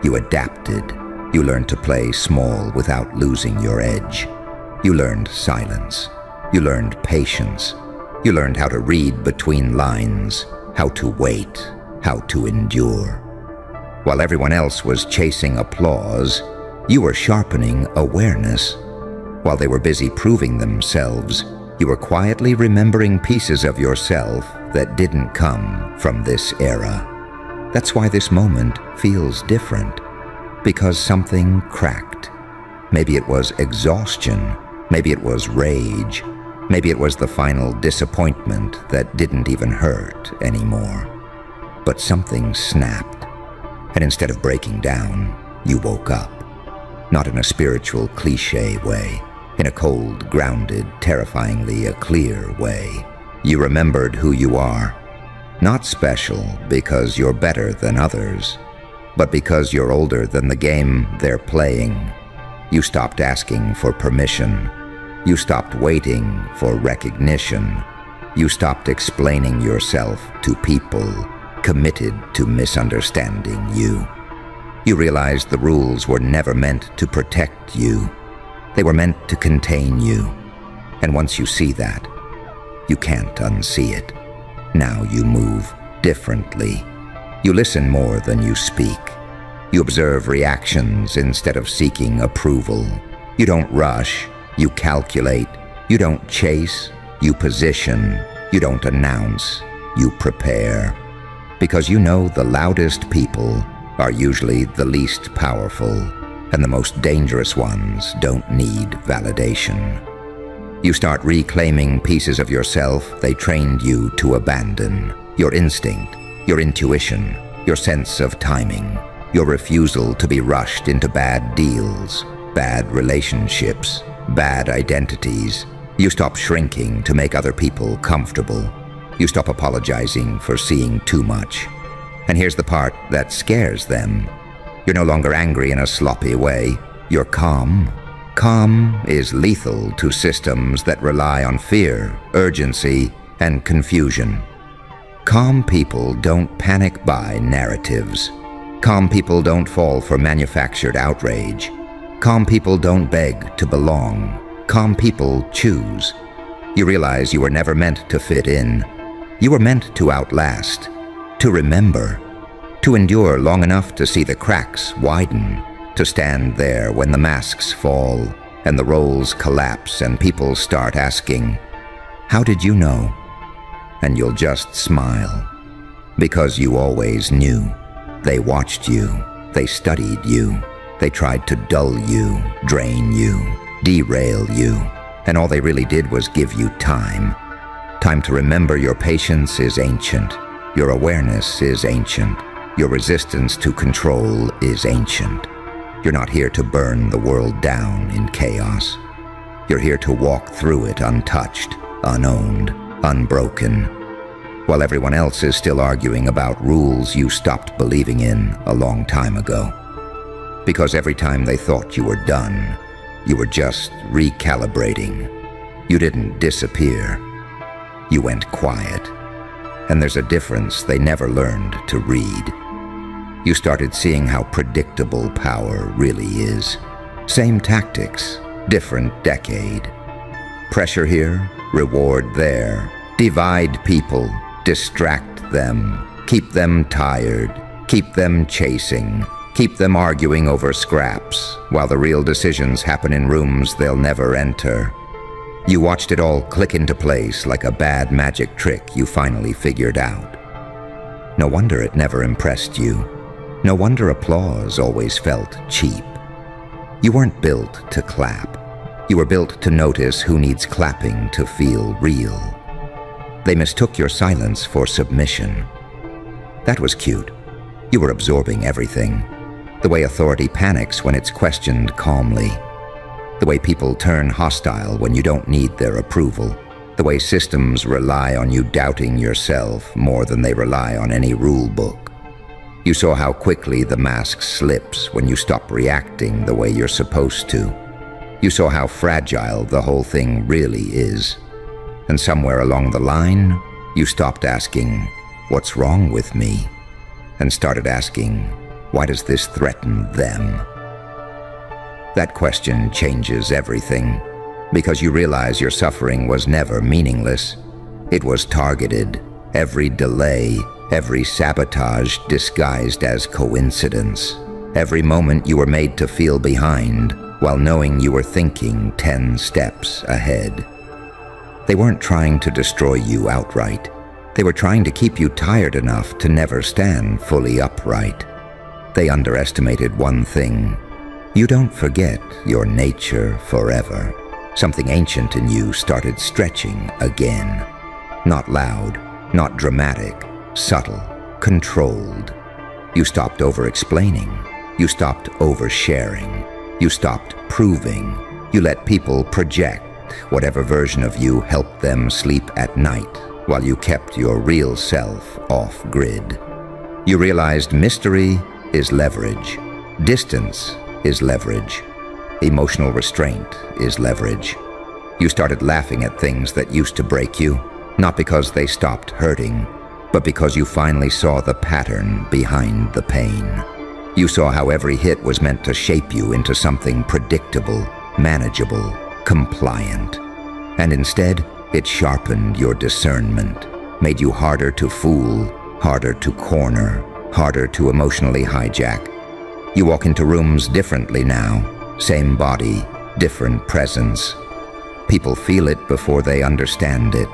You adapted. You learned to play small without losing your edge. You learned silence. You learned patience. You learned how to read between lines, how to wait, how to endure. While everyone else was chasing applause, you were sharpening awareness. While they were busy proving themselves, you were quietly remembering pieces of yourself that didn't come from this era. That's why this moment feels different. Because something cracked. Maybe it was exhaustion. Maybe it was rage. Maybe it was the final disappointment that didn't even hurt anymore. But something snapped. And instead of breaking down, you woke up. Not in a spiritual cliché way. In a cold, grounded, terrifyingly clear way. You remembered who you are. Not special because you're better than others, but because you're older than the game they're playing. You stopped asking for permission. You stopped waiting for recognition. You stopped explaining yourself to people committed to misunderstanding you. You realized the rules were never meant to protect you. They were meant to contain you. And once you see that, you can't unsee it. Now you move differently. You listen more than you speak. You observe reactions instead of seeking approval. You don't rush. You calculate. You don't chase. You position. You don't announce. You prepare. Because you know the loudest people are usually the least powerful, and the most dangerous ones don't need validation. You start reclaiming pieces of yourself they trained you to abandon. Your instinct, your intuition, your sense of timing, your refusal to be rushed into bad deals, bad relationships, bad identities. You stop shrinking to make other people comfortable. You stop apologizing for seeing too much. And here's the part that scares them. You're no longer angry in a sloppy way. You're calm. Calm is lethal to systems that rely on fear, urgency, and confusion. Calm people don't panic buy narratives. Calm people don't fall for manufactured outrage. Calm people don't beg to belong. Calm people choose. You realize you were never meant to fit in. You were meant to outlast, to remember, to endure long enough to see the cracks widen, to stand there when the masks fall and the roles collapse and people start asking, "How did you know?" And you'll just smile, because you always knew. They watched you, they studied you, they tried to dull you, drain you, derail you, and all they really did was give you time. Time to remember your patience is ancient, your awareness is ancient, your resistance to control is ancient. You're not here to burn the world down in chaos. You're here to walk through it untouched, unowned, unbroken, while everyone else is still arguing about rules you stopped believing in a long time ago. Because every time they thought you were done, you were just recalibrating. You didn't disappear. You went quiet. And there's a difference they never learned to read. You started seeing how predictable power really is. Same tactics, different decade. Pressure here, reward there. Divide people, distract them, keep them tired, keep them chasing, keep them arguing over scraps, while the real decisions happen in rooms they'll never enter. You watched it all click into place like a bad magic trick you finally figured out. No wonder it never impressed you. No wonder applause always felt cheap. You weren't built to clap. You were built to notice who needs clapping to feel real. They mistook your silence for submission. That was cute. You were absorbing everything. The way authority panics when it's questioned calmly. The way people turn hostile when you don't need their approval. The way systems rely on you doubting yourself more than they rely on any rule book. You saw how quickly the mask slips when you stop reacting the way you're supposed to. You saw how fragile the whole thing really is. And somewhere along the line, you stopped asking, "What's wrong with me?" and started asking, "Why does this threaten them?" That question changes everything, because you realize your suffering was never meaningless. It was targeted, every delay, every sabotage disguised as coincidence. Every moment you were made to feel behind, while knowing you were thinking 10 steps ahead. They weren't trying to destroy you outright. They were trying to keep you tired enough to never stand fully upright. They underestimated one thing. You don't forget your nature forever. Something ancient in you started stretching again. Not loud, not dramatic, subtle, controlled. You stopped over-explaining. You stopped oversharing. You stopped proving. You let people project whatever version of you helped them sleep at night, while you kept your real self off-grid. You realized mystery is leverage. Distance is leverage. Emotional restraint is leverage. You started laughing at things that used to break you, not because they stopped hurting, but because you finally saw the pattern behind the pain. You saw how every hit was meant to shape you into something predictable, manageable, compliant. And instead, it sharpened your discernment, made you harder to fool, harder to corner, harder to emotionally hijack. You walk into rooms differently now, same body, different presence. People feel it before they understand it.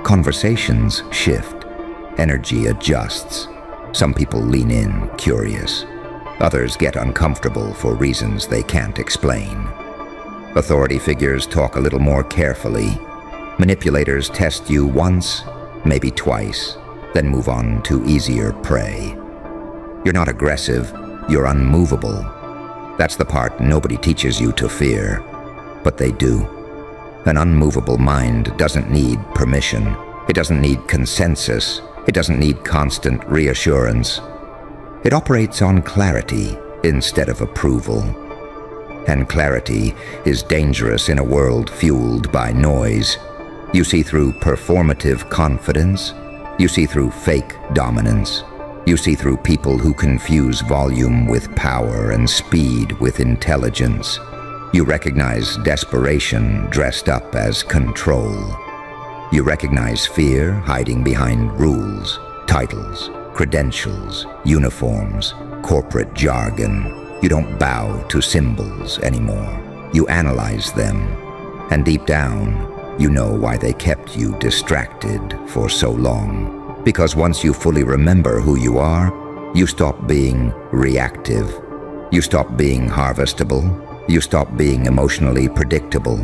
Conversations shift, energy adjusts. Some people lean in, curious. Others get uncomfortable for reasons they can't explain. Authority figures talk a little more carefully. Manipulators test you once, maybe twice, then move on to easier prey. You're not aggressive, you're unmovable. That's the part nobody teaches you to fear. but they do. An unmovable mind doesn't need permission. It doesn't need consensus. It doesn't need constant reassurance. It operates on clarity instead of approval. And clarity is dangerous in a world fueled by noise. You see through performative confidence. You see through fake dominance. You see through people who confuse volume with power and speed with intelligence. You recognize desperation dressed up as control. You recognize fear hiding behind rules, titles, credentials, uniforms, corporate jargon. You don't bow to symbols anymore. You analyze them. And deep down, you know why they kept you distracted for so long. Because once you fully remember who you are, you stop being reactive. You stop being harvestable. You stop being emotionally predictable.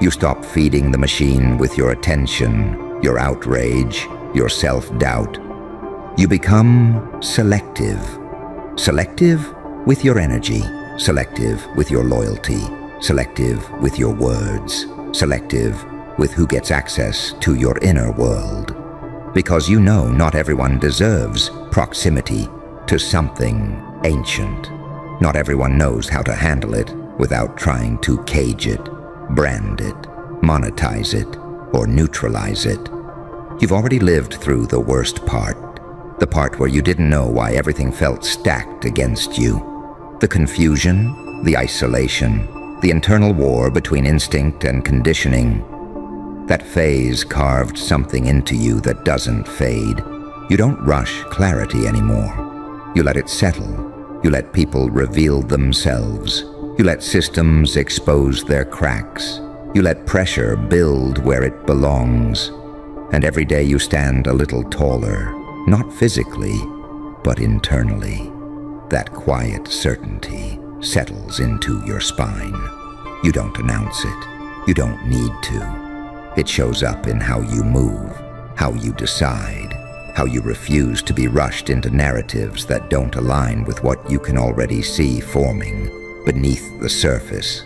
You stop feeding the machine with your attention, your outrage, your self-doubt. You become selective. Selective with your energy, selective with your loyalty, selective with your words, selective with who gets access to your inner world. Because you know not everyone deserves proximity to something ancient. Not everyone knows how to handle it without trying to cage it, brand it, monetize it, or neutralize it. You've already lived through the worst part, the part where you didn't know why everything felt stacked against you. The confusion, the isolation, the internal war between instinct and conditioning. That phase carved something into you that doesn't fade. You don't rush clarity anymore. You let it settle. You let people reveal themselves. You let systems expose their cracks. You let pressure build where it belongs. And every day you stand a little taller, not physically, but internally. That quiet certainty settles into your spine. You don't announce it. You don't need to. It shows up in how you move, how you decide, how you refuse to be rushed into narratives that don't align with what you can already see forming beneath the surface.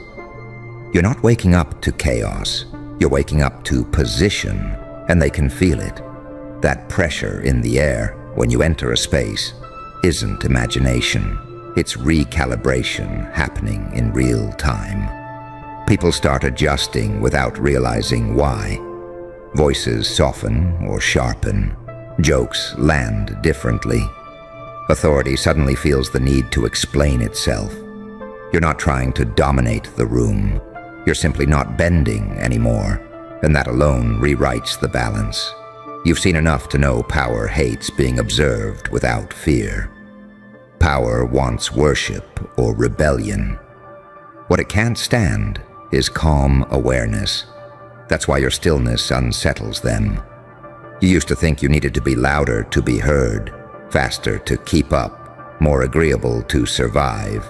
You're not waking up to chaos. You're waking up to position, and they can feel it. That pressure in the air when you enter a space isn't imagination. It's recalibration happening in real time. People start adjusting without realizing why. Voices soften or sharpen. Jokes land differently. Authority suddenly feels the need to explain itself. You're not trying to dominate the room. You're simply not bending anymore, and that alone rewrites the balance. You've seen enough to know power hates being observed without fear. Power wants worship or rebellion. What it can't stand is calm awareness. That's why your stillness unsettles them. You used to think you needed to be louder to be heard, faster to keep up, more agreeable to survive.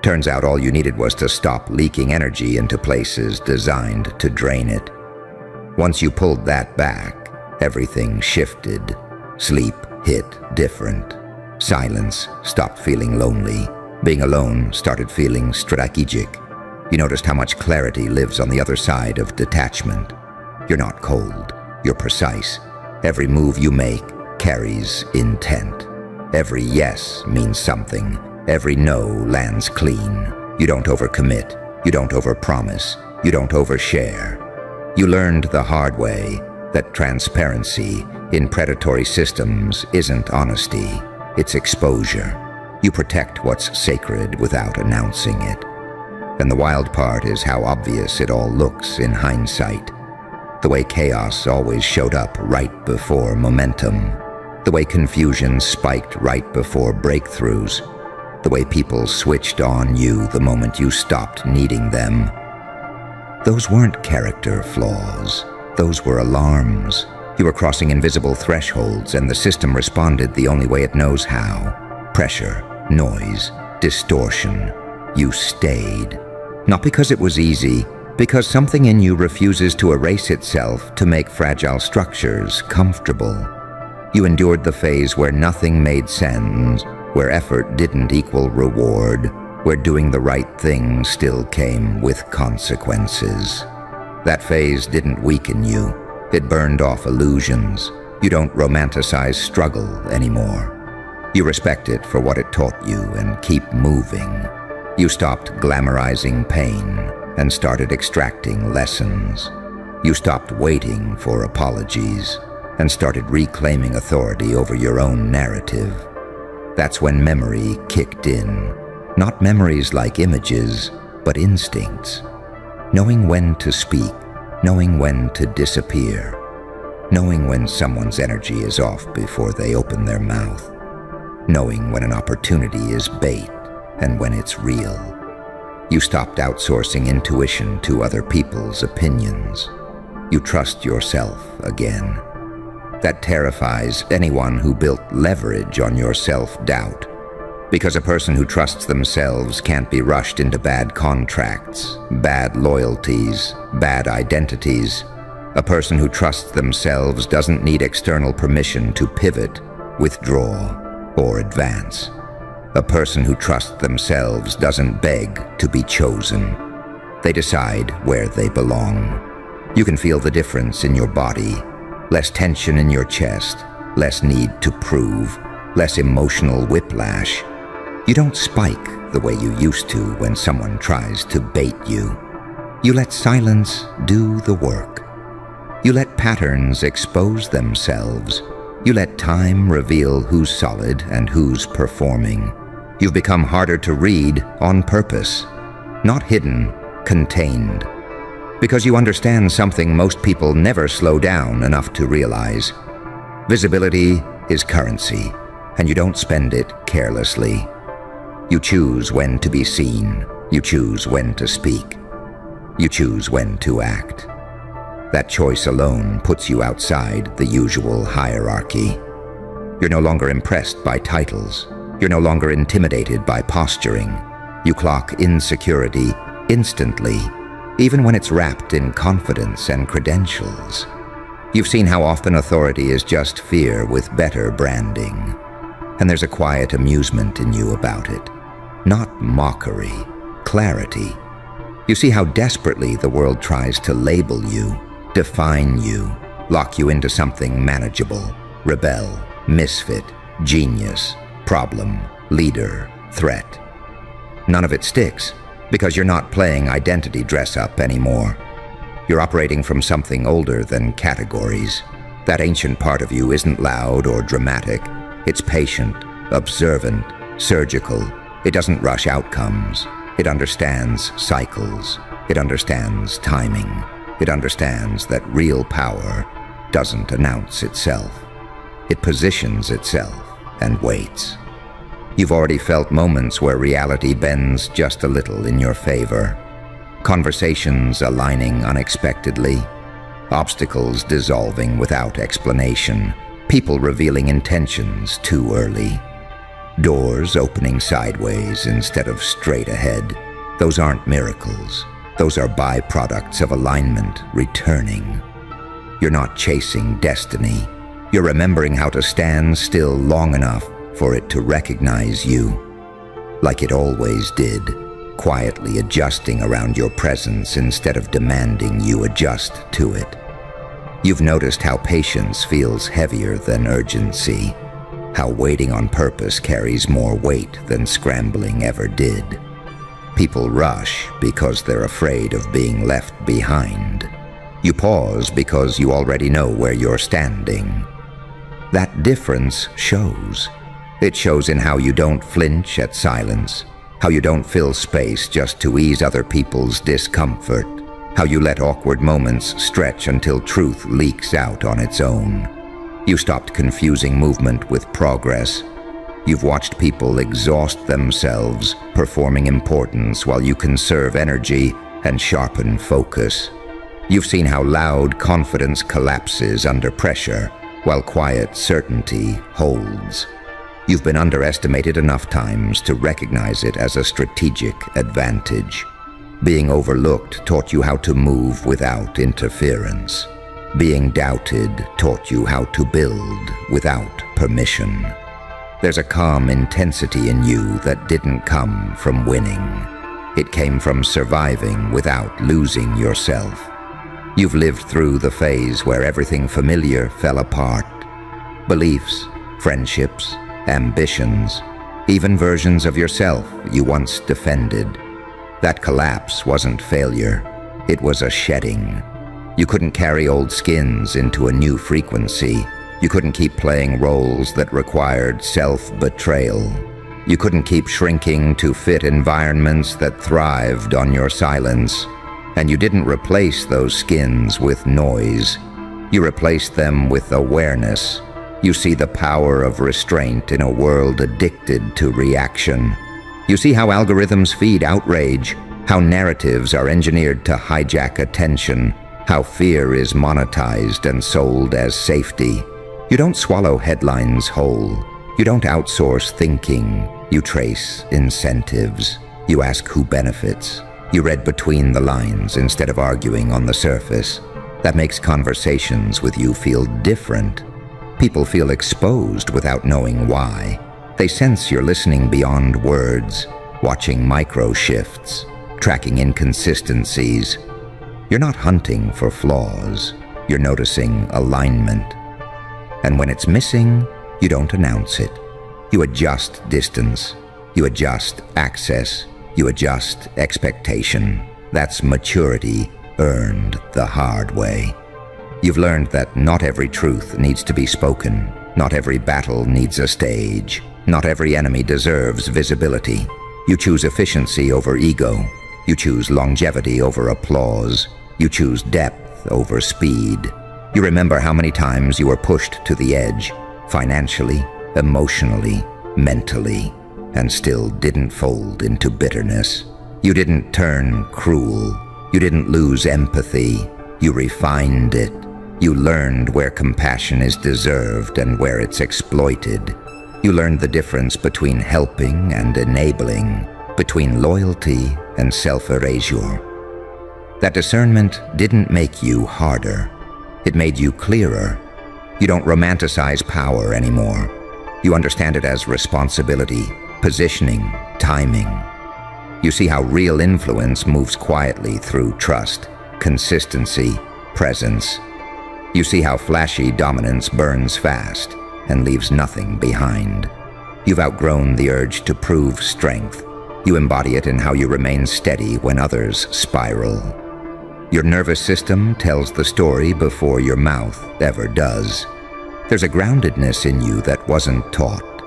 Turns out all you needed was to stop leaking energy into places designed to drain it. Once you pulled that back, everything shifted. Sleep hit different. Silence stopped feeling lonely. Being alone started feeling strategic. You noticed how much clarity lives on the other side of detachment. You're not cold. You're precise. Every move you make carries intent. Every yes means something. Every no lands clean. You don't overcommit. You don't overpromise. You don't overshare. You learned the hard way that transparency in predatory systems isn't honesty, it's exposure. You protect what's sacred without announcing it. And the wild part is how obvious it all looks in hindsight. The way chaos always showed up right before momentum. The way confusion spiked right before breakthroughs. The way people switched on you the moment you stopped needing them. Those weren't character flaws. Those were alarms. You were crossing invisible thresholds, and the system responded the only way it knows how. Pressure, noise, distortion. You stayed. Not because it was easy, because something in you refuses to erase itself to make fragile structures comfortable. You endured the phase where nothing made sense, where effort didn't equal reward, where doing the right thing still came with consequences. That phase didn't weaken you. It burned off illusions. You don't romanticize struggle anymore. You respect it for what it taught you and keep moving. You stopped glamorizing pain and started extracting lessons. You stopped waiting for apologies and started reclaiming authority over your own narrative. That's when memory kicked in. Not memories like images, but instincts. Knowing when to speak, knowing when to disappear, knowing when someone's energy is off before they open their mouth, knowing when an opportunity is bait and when it's real. You stopped outsourcing intuition to other people's opinions. You trust yourself again. That terrifies anyone who built leverage on your self-doubt, because a person who trusts themselves can't be rushed into bad contracts, bad loyalties, bad identities. A person who trusts themselves doesn't need external permission to pivot, withdraw, or advance. A person who trusts themselves doesn't beg to be chosen. They decide where they belong. You can feel the difference in your body. Less tension in your chest, less need to prove, less emotional whiplash. You don't spike the way you used to when someone tries to bait you. You let silence do the work. You let patterns expose themselves. You let time reveal who's solid and who's performing. You've become harder to read on purpose, not hidden, contained. Because you understand something most people never slow down enough to realize. Visibility is currency, and you don't spend it carelessly. You choose when to be seen. You choose when to speak. You choose when to act. That choice alone puts you outside the usual hierarchy. You're no longer impressed by titles. You're no longer intimidated by posturing. You clock insecurity instantly, even when it's wrapped in confidence and credentials. You've seen how often authority is just fear with better branding. And there's a quiet amusement in you about it. Not mockery, clarity. You see how desperately the world tries to label you, define you, lock you into something manageable, rebel, misfit, genius, problem, leader, threat. None of it sticks, because you're not playing identity dress-up anymore. You're operating from something older than categories. That ancient part of you isn't loud or dramatic. It's patient, observant, surgical. It doesn't rush outcomes. It understands cycles. It understands timing. It understands that real power doesn't announce itself. It positions itself and waits. You've already felt moments where reality bends just a little in your favor. Conversations aligning unexpectedly. Obstacles dissolving without explanation. People revealing intentions too early. Doors opening sideways instead of straight ahead. Those aren't miracles. Those are byproducts of alignment returning. You're not chasing destiny. You're remembering how to stand still long enough for it to recognize you, like it always did, quietly adjusting around your presence instead of demanding you adjust to it. You've noticed how patience feels heavier than urgency, how waiting on purpose carries more weight than scrambling ever did. People rush because they're afraid of being left behind. You pause because you already know where you're standing. That difference shows. It shows in how you don't flinch at silence, how you don't fill space just to ease other people's discomfort, how you let awkward moments stretch until truth leaks out on its own. You stopped confusing movement with progress. You've watched people exhaust themselves, performing importance while you conserve energy and sharpen focus. You've seen how loud confidence collapses under pressure, while quiet certainty holds. You've been underestimated enough times to recognize it as a strategic advantage. Being overlooked taught you how to move without interference. Being doubted taught you how to build without permission. There's a calm intensity in you that didn't come from winning. It came from surviving without losing yourself. You've lived through the phase where everything familiar fell apart. Beliefs, friendships, ambitions, even versions of yourself you once defended. That collapse wasn't failure, it was a shedding. You couldn't carry old skins into a new frequency. You couldn't keep playing roles that required self-betrayal. You couldn't keep shrinking to fit environments that thrived on your silence. And you didn't replace those skins with noise. You replaced them with awareness. You see the power of restraint in a world addicted to reaction. You see how algorithms feed outrage, how narratives are engineered to hijack attention, how fear is monetized and sold as safety. You don't swallow headlines whole. You don't outsource thinking. You trace incentives. You ask who benefits. You read between the lines instead of arguing on the surface. That makes conversations with you feel different. People feel exposed without knowing why. They sense you're listening beyond words, watching micro shifts, tracking inconsistencies. You're not hunting for flaws. You're noticing alignment. And when it's missing, you don't announce it. You adjust distance. You adjust access. You adjust expectation. That's maturity earned the hard way. You've learned that not every truth needs to be spoken. Not every battle needs a stage. Not every enemy deserves visibility. You choose efficiency over ego. You choose longevity over applause. You choose depth over speed. You remember how many times you were pushed to the edge, financially, emotionally, mentally, and still didn't fold into bitterness. You didn't turn cruel. You didn't lose empathy. You refined it. You learned where compassion is deserved and where it's exploited. You learned the difference between helping and enabling, between loyalty and self-erasure. That discernment didn't make you harder. It made you clearer. You don't romanticize power anymore. You understand it as responsibility, positioning, timing. You see how real influence moves quietly through trust, consistency, presence. You see how flashy dominance burns fast and leaves nothing behind. You've outgrown the urge to prove strength. You embody it in how you remain steady when others spiral. Your nervous system tells the story before your mouth ever does. There's a groundedness in you that wasn't taught.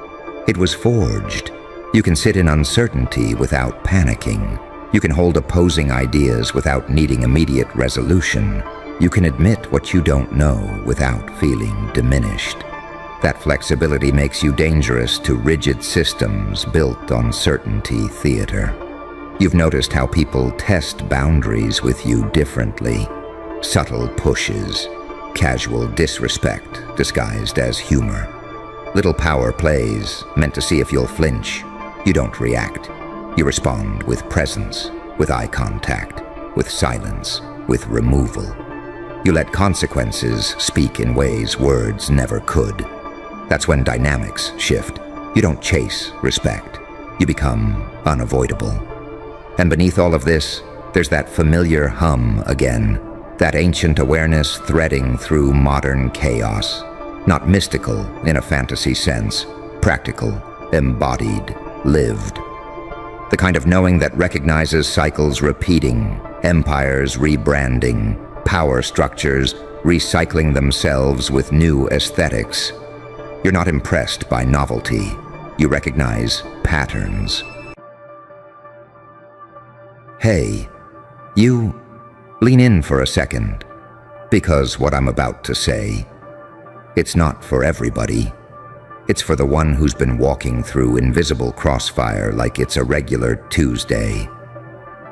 It was forged. You can sit in uncertainty without panicking. You can hold opposing ideas without needing immediate resolution. You can admit what you don't know without feeling diminished. That flexibility makes you dangerous to rigid systems built on certainty theater. You've noticed how people test boundaries with you differently. Subtle pushes, casual disrespect disguised as humor. Little power plays meant to see if you'll flinch. You don't react. You respond with presence, with eye contact, with silence, with removal. You let consequences speak in ways words never could. That's when dynamics shift. You don't chase respect. You become unavoidable. And beneath all of this, there's that familiar hum again, that ancient awareness threading through modern chaos. Not mystical in a fantasy sense, practical, embodied, lived. The kind of knowing that recognizes cycles repeating, empires rebranding, power structures recycling themselves with new aesthetics. You're not impressed by novelty. You recognize patterns. Hey, you lean in for a second, because what I'm about to say, it's not for everybody. It's for the one who's been walking through invisible crossfire like it's a regular Tuesday.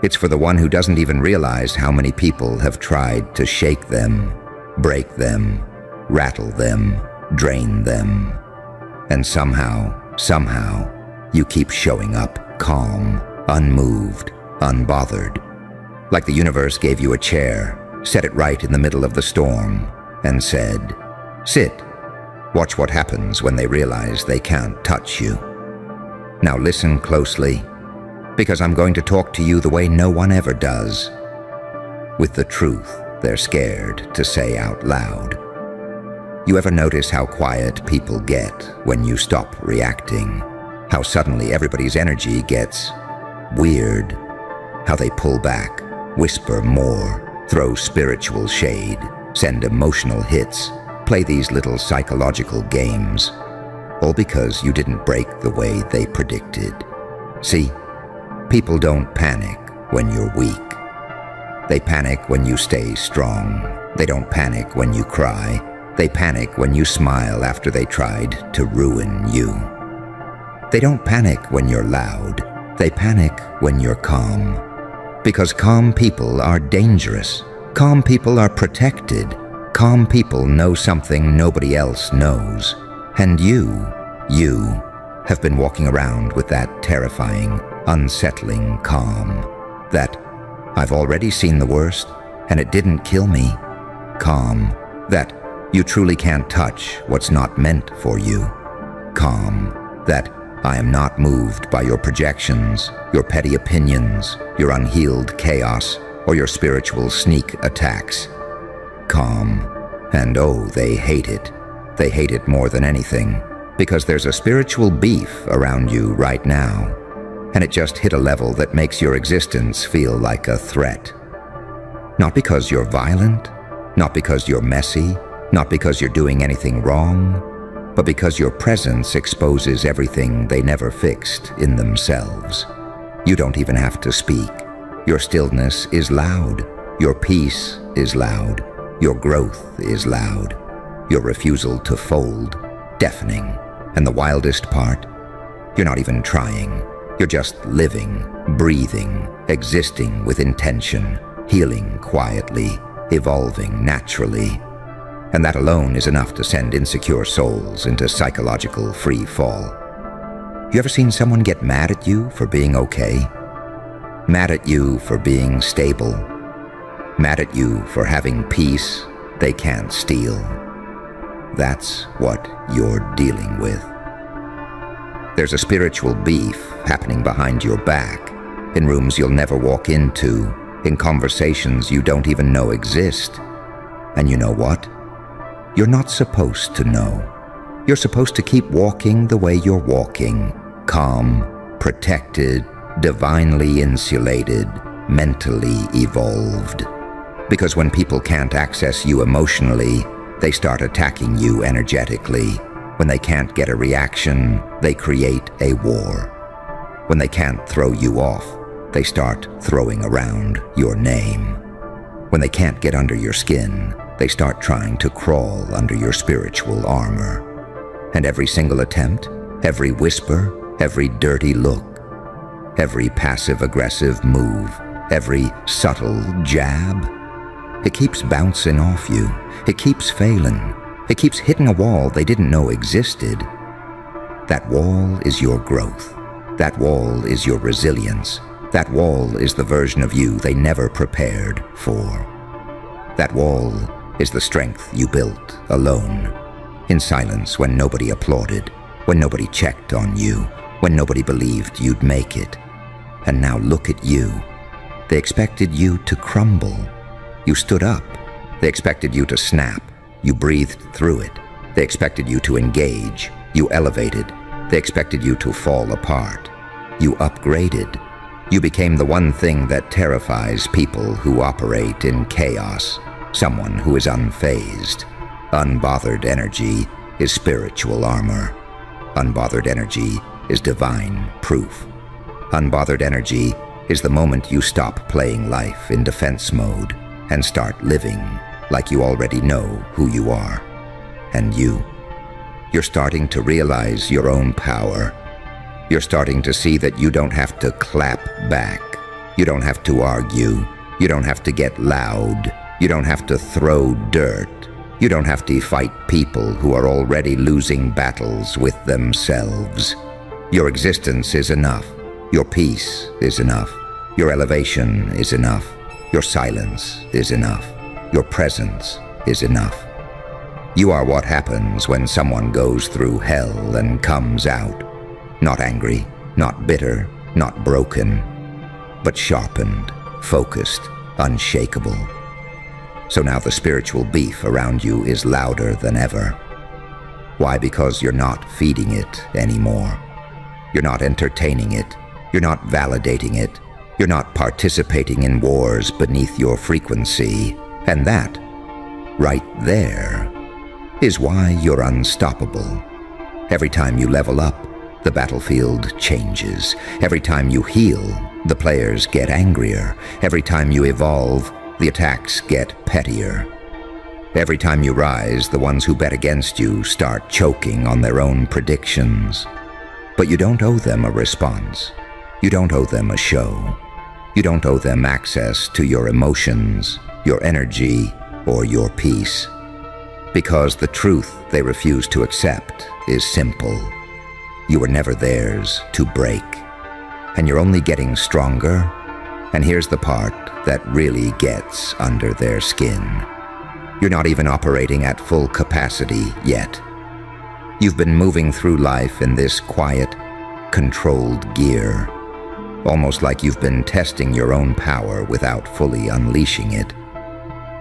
It's for the one who doesn't even realize how many people have tried to shake them, break them, rattle them, drain them. And somehow, you keep showing up calm, unmoved, unbothered. Like the universe gave you a chair, set it right in the middle of the storm, and said, "Sit, Watch what happens when they realize they can't touch you. Now listen closely, because I'm going to talk to you the way no one ever does. With the truth they're scared to say out loud. You ever notice how quiet people get when you stop reacting? How suddenly everybody's energy gets weird? How they pull back, whisper more, throw spiritual shade, send emotional hits, play these little psychological games, all because you didn't break the way they predicted. See, people don't panic when you're weak. They panic when you stay strong. They don't panic when you cry. They panic when you smile after they tried to ruin you. They don't panic when you're loud. They panic when you're calm. Because calm people are dangerous. Calm people are protected. Calm people know something nobody else knows. And you have been walking around with that terrifying, unsettling calm. That I've already seen the worst, and it didn't kill me. Calm. That you truly can't touch what's not meant for you. Calm. That I am not moved by your projections, your petty opinions, your unhealed chaos, or your spiritual sneak attacks. Calm. And oh, they hate it. They hate it more than anything, because there's a spiritual beef around you right now, and it just hit a level that makes your existence feel like a threat. Not because you're violent, not because you're messy, not because you're doing anything wrong, but because your presence exposes everything they never fixed in themselves. You don't even have to speak. Your stillness is loud. Your peace is loud. Your growth is loud. Your refusal to fold, deafening. And the wildest part, you're not even trying. You're just living, breathing, existing with intention, healing quietly, evolving naturally. And that alone is enough to send insecure souls into psychological free fall. You ever seen someone get mad at you for being okay? Mad at you for being stable? Mad at you for having peace they can't steal? That's what you're dealing with. There's a spiritual beef happening behind your back, in rooms you'll never walk into, in conversations you don't even know exist. And you know what? You're not supposed to know. You're supposed to keep walking the way you're walking, calm, protected, divinely insulated, mentally evolved. Because when people can't access you emotionally, they start attacking you energetically. When they can't get a reaction, they create a war. When they can't throw you off, they start throwing around your name. When they can't get under your skin, they start trying to crawl under your spiritual armor. And every single attempt, every whisper, every dirty look, every passive-aggressive move, every subtle jab, it keeps bouncing off you. It keeps failing. It keeps hitting a wall they didn't know existed. That wall is your growth. That wall is your resilience. That wall is the version of you they never prepared for. That wall is the strength you built alone, in silence when nobody applauded, when nobody checked on you, when nobody believed you'd make it. And now look at you. They expected you to crumble. You stood up. They expected you to snap. You breathed through it. They expected you to engage. You elevated. They expected you to fall apart. You upgraded. You became the one thing that terrifies people who operate in chaos. Someone who is unfazed. Unbothered energy is spiritual armor. Unbothered energy is divine proof. Unbothered energy is the moment you stop playing life in defense mode and start living like you already know who you are. And you're starting to realize your own power. You're starting to see that you don't have to clap back. You don't have to argue. You don't have to get loud. You don't have to throw dirt. You don't have to fight people who are already losing battles with themselves. Your existence is enough. Your peace is enough. Your elevation is enough. Your silence is enough. Your presence is enough. You are what happens when someone goes through hell and comes out. Not angry, not bitter, not broken, but sharpened, focused, unshakable. So now the spiritual beef around you is louder than ever. Why? Because you're not feeding it anymore. You're not entertaining it. You're not validating it. You're not participating in wars beneath your frequency. And that, right there, is why you're unstoppable. Every time you level up, the battlefield changes. Every time you heal, the players get angrier. Every time you evolve, the attacks get pettier. Every time you rise, the ones who bet against you start choking on their own predictions. But you don't owe them a response. You don't owe them a show. You don't owe them access to your emotions, your energy, or your peace. Because the truth they refuse to accept is simple. You were never theirs to break. And you're only getting stronger. And here's the part that really gets under their skin. You're not even operating at full capacity yet. You've been moving through life in this quiet, controlled gear, almost like you've been testing your own power without fully unleashing it.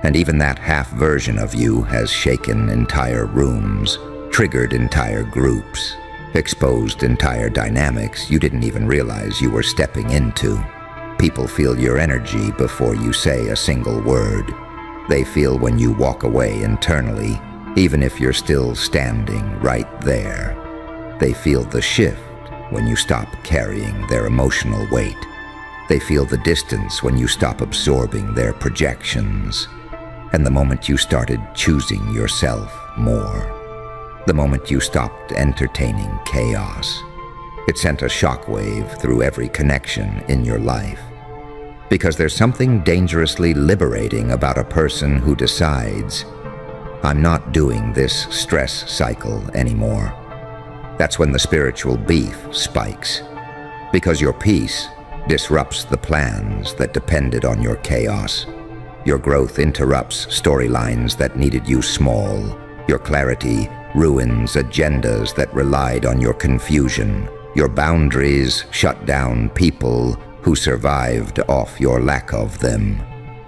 And even that half version of you has shaken entire rooms, triggered entire groups, exposed entire dynamics you didn't even realize you were stepping into. People feel your energy before you say a single word. They feel when you walk away internally, even if you're still standing right there. They feel the shift when you stop carrying their emotional weight. They feel the distance when you stop absorbing their projections. And the moment you started choosing yourself more, the moment you stopped entertaining chaos, it sent a shockwave through every connection in your life. Because there's something dangerously liberating about a person who decides, I'm not doing this stress cycle anymore. That's when the spiritual beef spikes. Because your peace disrupts the plans that depended on your chaos. Your growth interrupts storylines that needed you small. Your clarity ruins agendas that relied on your confusion. Your boundaries shut down people who survived off your lack of them.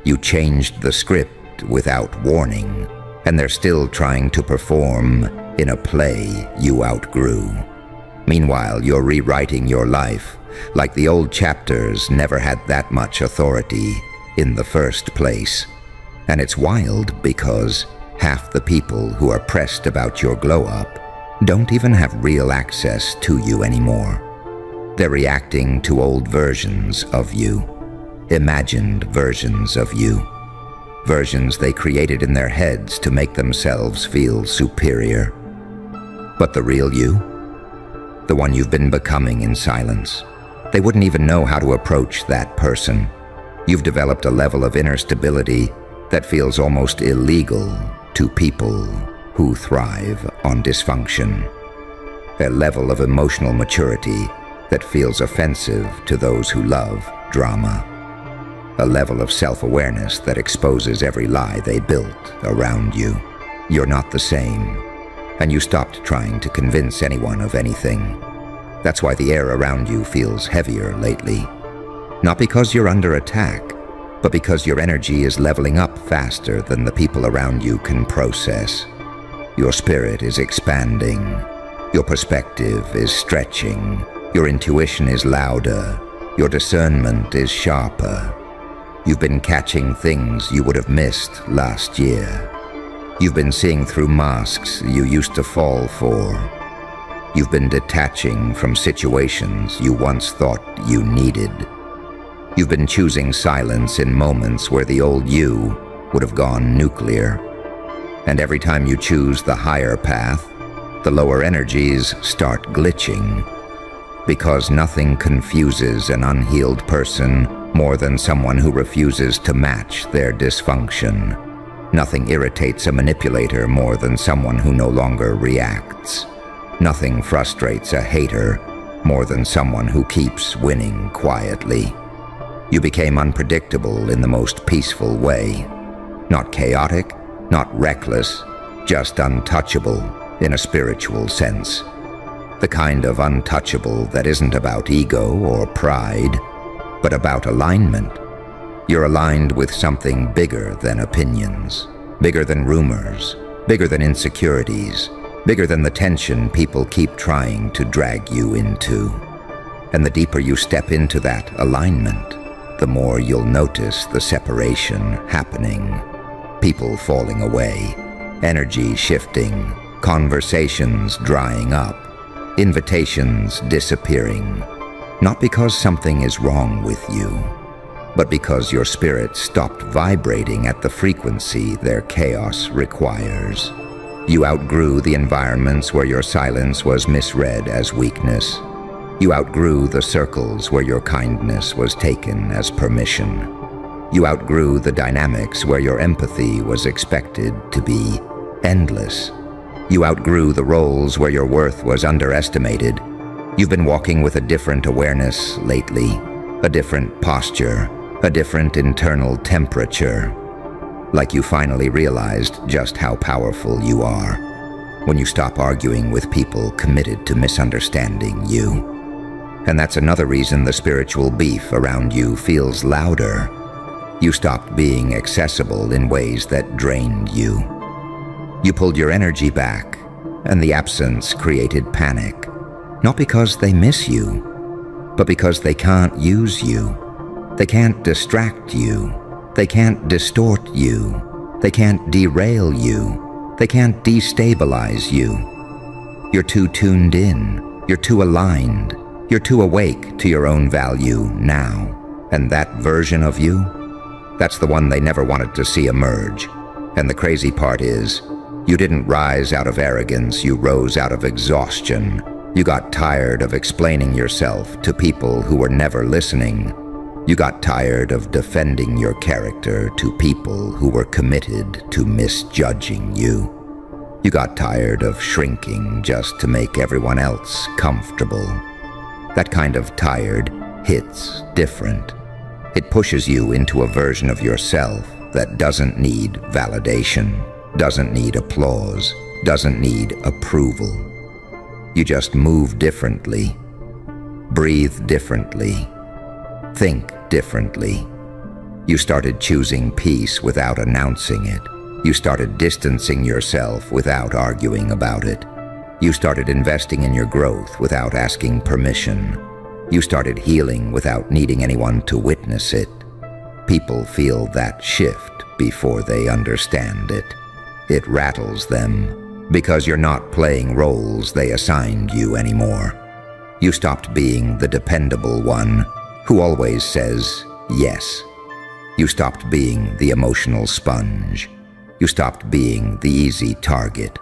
You changed the script without warning, and they're still trying to perform in a play you outgrew. Meanwhile, you're rewriting your life like the old chapters never had that much authority in the first place. And it's wild because half the people who are pressed about your glow-up don't even have real access to you anymore. They're reacting to old versions of you, imagined versions of you, versions they created in their heads to make themselves feel superior. But the real you, the one you've been becoming in silence, they wouldn't even know how to approach that person. You've developed a level of inner stability that feels almost illegal to people who thrive on dysfunction. A level of emotional maturity that feels offensive to those who love drama. A level of self-awareness that exposes every lie they built around you. You're not the same, and you stopped trying to convince anyone of anything. That's why the air around you feels heavier lately. Not because you're under attack, but because your energy is leveling up faster than the people around you can process. Your spirit is expanding. Your perspective is stretching. Your intuition is louder. Your discernment is sharper. You've been catching things you would have missed last year. You've been seeing through masks you used to fall for. You've been detaching from situations you once thought you needed. You've been choosing silence in moments where the old you would have gone nuclear. And every time you choose the higher path, the lower energies start glitching. Because nothing confuses an unhealed person more than someone who refuses to match their dysfunction. Nothing irritates a manipulator more than someone who no longer reacts. Nothing frustrates a hater more than someone who keeps winning quietly. You became unpredictable in the most peaceful way. Not chaotic, not reckless, just untouchable in a spiritual sense. The kind of untouchable that isn't about ego or pride, but about alignment. You're aligned with something bigger than opinions, bigger than rumors, bigger than insecurities, bigger than the tension people keep trying to drag you into. And the deeper you step into that alignment, the more you'll notice the separation happening. People falling away, energy shifting, conversations drying up, invitations disappearing. Not because something is wrong with you, but because your spirit stopped vibrating at the frequency their chaos requires. You outgrew the environments where your silence was misread as weakness. You outgrew the circles where your kindness was taken as permission. You outgrew the dynamics where your empathy was expected to be endless. You outgrew the roles where your worth was underestimated. You've been walking with a different awareness lately, a different posture, a different internal temperature. Like you finally realized just how powerful you are when you stop arguing with people committed to misunderstanding you. And that's another reason the spiritual beef around you feels louder. You stopped being accessible in ways that drained you. You pulled your energy back, and the absence created panic. Not because they miss you, but because they can't use you. They can't distract you. They can't distort you. They can't derail you. They can't destabilize you. You're too tuned in. You're too aligned. You're too awake to your own value now. And that version of you, that's the one they never wanted to see emerge. And the crazy part is, you didn't rise out of arrogance. You rose out of exhaustion. You got tired of explaining yourself to people who were never listening. You got tired of defending your character to people who were committed to misjudging you. You got tired of shrinking just to make everyone else comfortable. That kind of tired hits different. It pushes you into a version of yourself that doesn't need validation, doesn't need applause, doesn't need approval. You just move differently, breathe differently, think differently. You started choosing peace without announcing it. You started distancing yourself without arguing about it. You started investing in your growth without asking permission. You started healing without needing anyone to witness it. People feel that shift before they understand it. It rattles them because you're not playing roles they assigned you anymore. You stopped being the dependable one who always says yes. You stopped being the emotional sponge. You stopped being the easy target.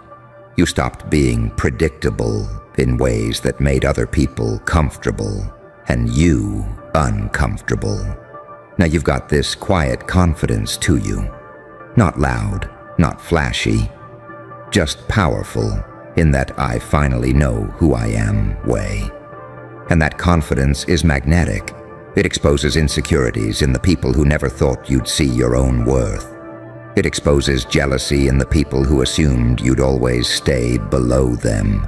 You stopped being predictable in ways that made other people comfortable and you uncomfortable. Now you've got this quiet confidence to you. Not loud, not flashy, just powerful in that I finally know who I am way. And that confidence is magnetic. It exposes insecurities in the people who never thought you'd see your own worth. It exposes jealousy in the people who assumed you'd always stay below them.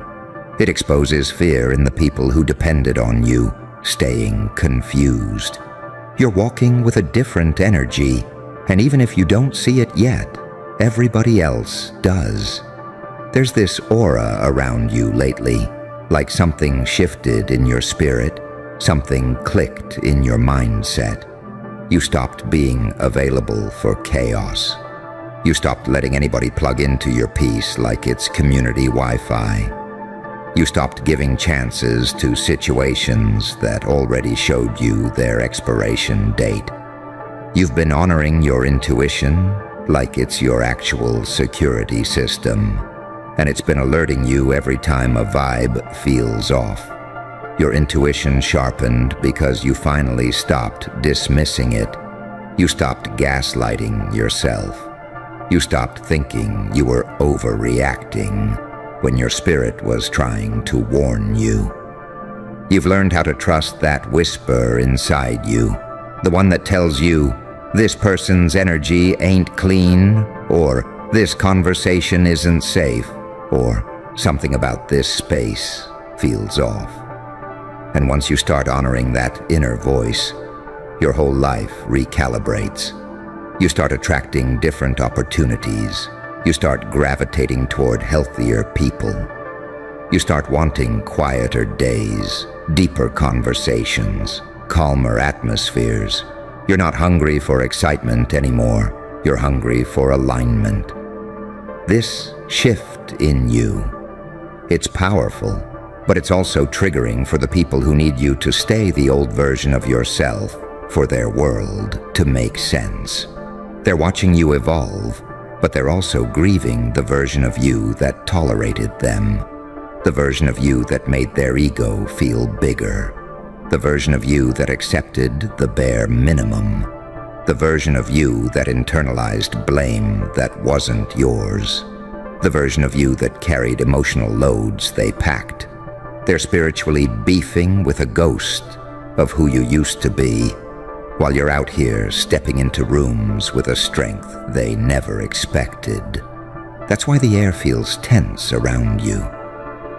It exposes fear in the people who depended on you, staying confused. You're walking with a different energy, and even if you don't see it yet, everybody else does. There's this aura around you lately, like something shifted in your spirit, something clicked in your mindset. You stopped being available for chaos. You stopped letting anybody plug into your peace like it's community Wi-Fi. You stopped giving chances to situations that already showed you their expiration date. You've been honoring your intuition like it's your actual security system, and it's been alerting you every time a vibe feels off. Your intuition sharpened because you finally stopped dismissing it. You stopped gaslighting yourself. You stopped thinking you were overreacting when your spirit was trying to warn you. You've learned how to trust that whisper inside you, the one that tells you, this person's energy ain't clean, or This conversation isn't safe, or something about this space feels off. And once you start honoring that inner voice, your whole life recalibrates. You start attracting different opportunities. You start gravitating toward healthier people. You start wanting quieter days, deeper conversations, calmer atmospheres. You're not hungry for excitement anymore. You're hungry for alignment. This shift in you, it's powerful, but it's also triggering for the people who need you to stay the old version of yourself for their world to make sense. They're watching you evolve, but they're also grieving the version of you that tolerated them, the version of you that made their ego feel bigger, the version of you that accepted the bare minimum, the version of you that internalized blame that wasn't yours, the version of you that carried emotional loads they packed. They're spiritually beefing with a ghost of who you used to be, while you're out here stepping into rooms with a strength they never expected. That's why the air feels tense around you.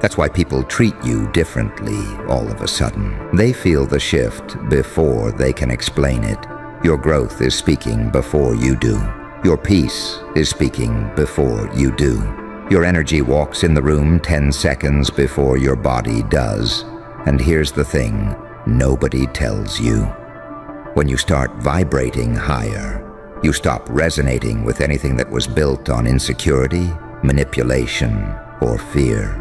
That's why people treat you differently all of a sudden. They feel the shift before they can explain it. Your growth is speaking before you do. Your peace is speaking before you do. Your energy walks in the room 10 seconds before your body does. And here's the thing, nobody tells you. When you start vibrating higher, you stop resonating with anything that was built on insecurity, manipulation, or fear.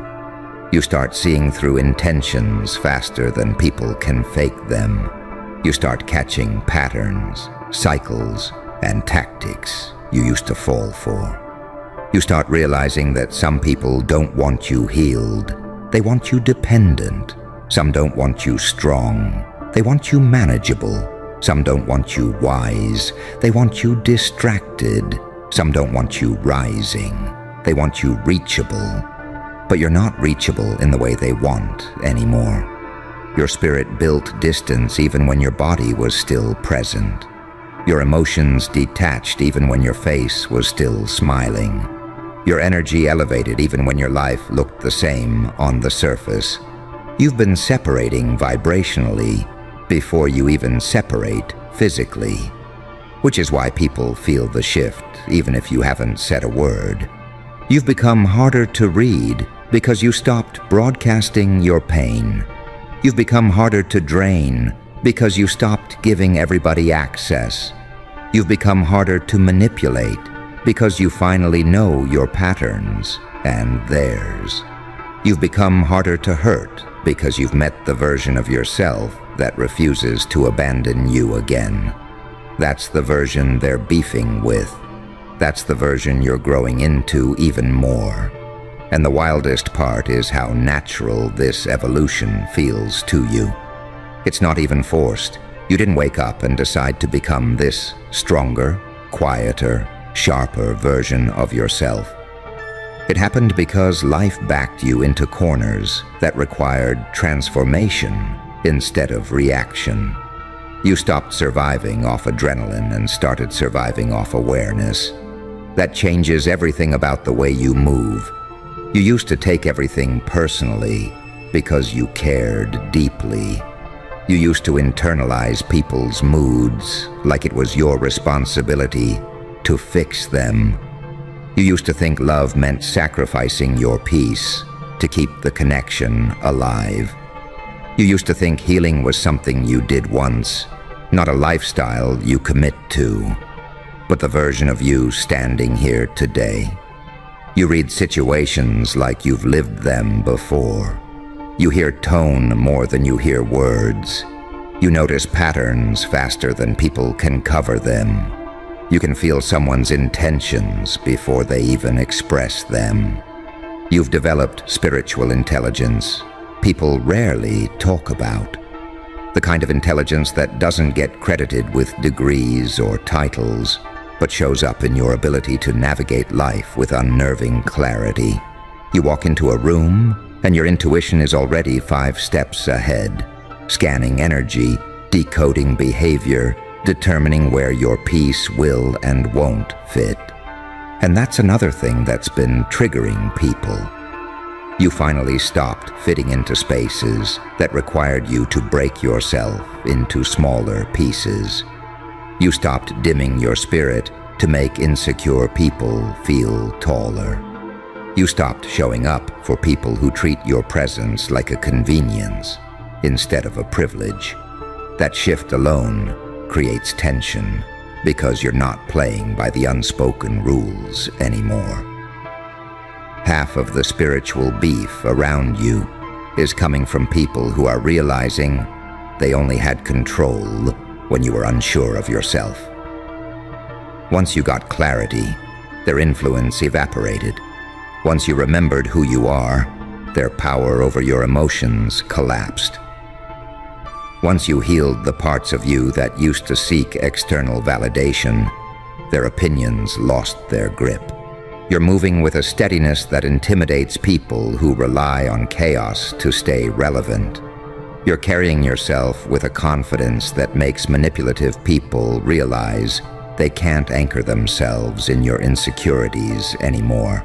You start seeing through intentions faster than people can fake them. You start catching patterns, cycles, and tactics you used to fall for. You start realizing that some people don't want you healed. They want you dependent. Some don't want you strong. They want you manageable. Some don't want you wise. They want you distracted. Some don't want you rising. They want you reachable. But you're not reachable in the way they want anymore. Your spirit built distance even when your body was still present. Your emotions detached even when your face was still smiling. Your energy elevated even when your life looked the same on the surface. You've been separating vibrationally before you even separate physically, which is why people feel the shift even if you haven't said a word. You've become harder to read because you stopped broadcasting your pain. You've become harder to drain because you stopped giving everybody access. You've become harder to manipulate because you finally know your patterns and theirs. You've become harder to hurt because you've met the version of yourself that refuses to abandon you again. That's the version they're beefing with. That's the version you're growing into even more. And the wildest part is how natural this evolution feels to you. It's not even forced. You didn't wake up and decide to become this stronger, quieter, sharper version of yourself. It happened because life backed you into corners that required transformation instead of reaction. You stopped surviving off adrenaline and started surviving off awareness. That changes everything about the way you move. You used to take everything personally because you cared deeply. You used to internalize people's moods like it was your responsibility to fix them. You used to think love meant sacrificing your peace to keep the connection alive. You used to think healing was something you did once, not a lifestyle you commit to, but the version of you standing here today. You read situations like you've lived them before. You hear tone more than you hear words. You notice patterns faster than people can cover them. You can feel someone's intentions before they even express them. You've developed spiritual intelligence people rarely talk about. The kind of intelligence that doesn't get credited with degrees or titles, but shows up in your ability to navigate life with unnerving clarity. You walk into a room, and your intuition is already 5 steps ahead, scanning energy, decoding behavior, determining where your piece will and won't fit. And that's another thing that's been triggering people. You finally stopped fitting into spaces that required you to break yourself into smaller pieces. You stopped dimming your spirit to make insecure people feel taller. You stopped showing up for people who treat your presence like a convenience instead of a privilege. That shift alone creates tension because you're not playing by the unspoken rules anymore. Half of the spiritual beef around you is coming from people who are realizing they only had control when you were unsure of yourself. Once you got clarity, their influence evaporated. Once you remembered who you are, their power over your emotions collapsed. Once you healed the parts of you that used to seek external validation, their opinions lost their grip. You're moving with a steadiness that intimidates people who rely on chaos to stay relevant. You're carrying yourself with a confidence that makes manipulative people realize they can't anchor themselves in your insecurities anymore.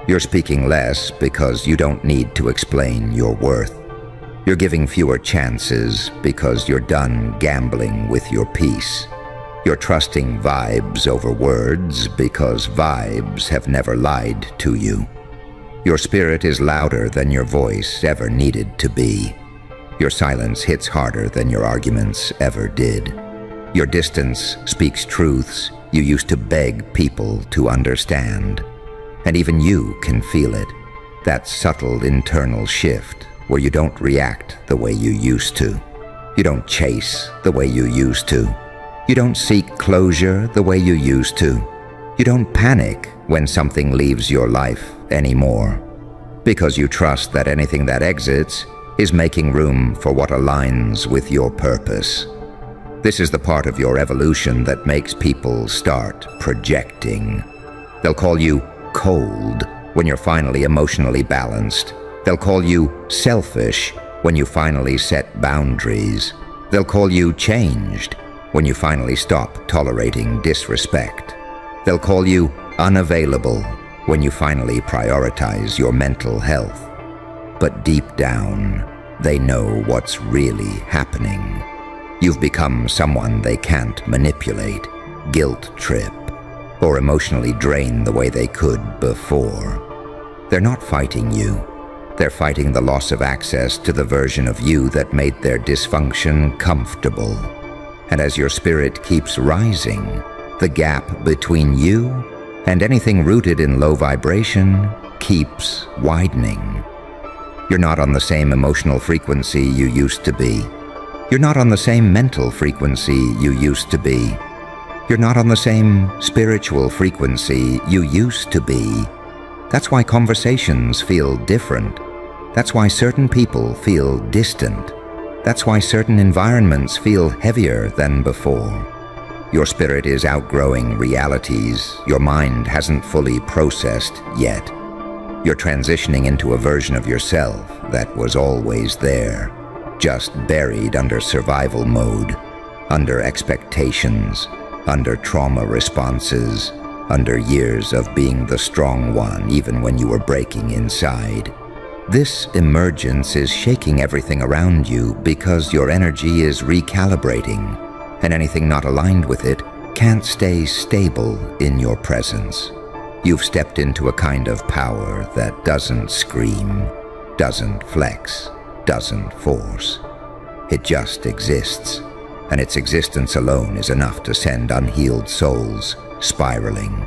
You're speaking less because you don't need to explain your worth. You're giving fewer chances because you're done gambling with your peace. You're trusting vibes over words because vibes have never lied to you. Your spirit is louder than your voice ever needed to be. Your silence hits harder than your arguments ever did. Your distance speaks truths you used to beg people to understand. And even you can feel it, that subtle internal shift where you don't react the way you used to. You don't chase the way you used to. You don't seek closure the way you used to. You don't panic when something leaves your life anymore, because you trust that anything that exits is making room for what aligns with your purpose. This is the part of your evolution that makes people start projecting. They'll call you cold when you're finally emotionally balanced. They'll call you selfish when you finally set boundaries. They'll call you changed when you finally stop tolerating disrespect. They'll call you unavailable when you finally prioritize your mental health. But deep down, they know what's really happening. You've become someone they can't manipulate, guilt trip, or emotionally drain the way they could before. They're not fighting you. They're fighting the loss of access to the version of you that made their dysfunction comfortable. And as your spirit keeps rising, the gap between you and anything rooted in low vibration keeps widening. You're not on the same emotional frequency you used to be. You're not on the same mental frequency you used to be. You're not on the same spiritual frequency you used to be. That's why conversations feel different. That's why certain people feel distant. That's why certain environments feel heavier than before. Your spirit is outgrowing realities your mind hasn't fully processed yet. You're transitioning into a version of yourself that was always there, just buried under survival mode, under expectations, under trauma responses, under years of being the strong one even when you were breaking inside. This emergence is shaking everything around you because your energy is recalibrating, and anything not aligned with it can't stay stable in your presence. You've stepped into a kind of power that doesn't scream, doesn't flex, doesn't force. It just exists, and its existence alone is enough to send unhealed souls spiraling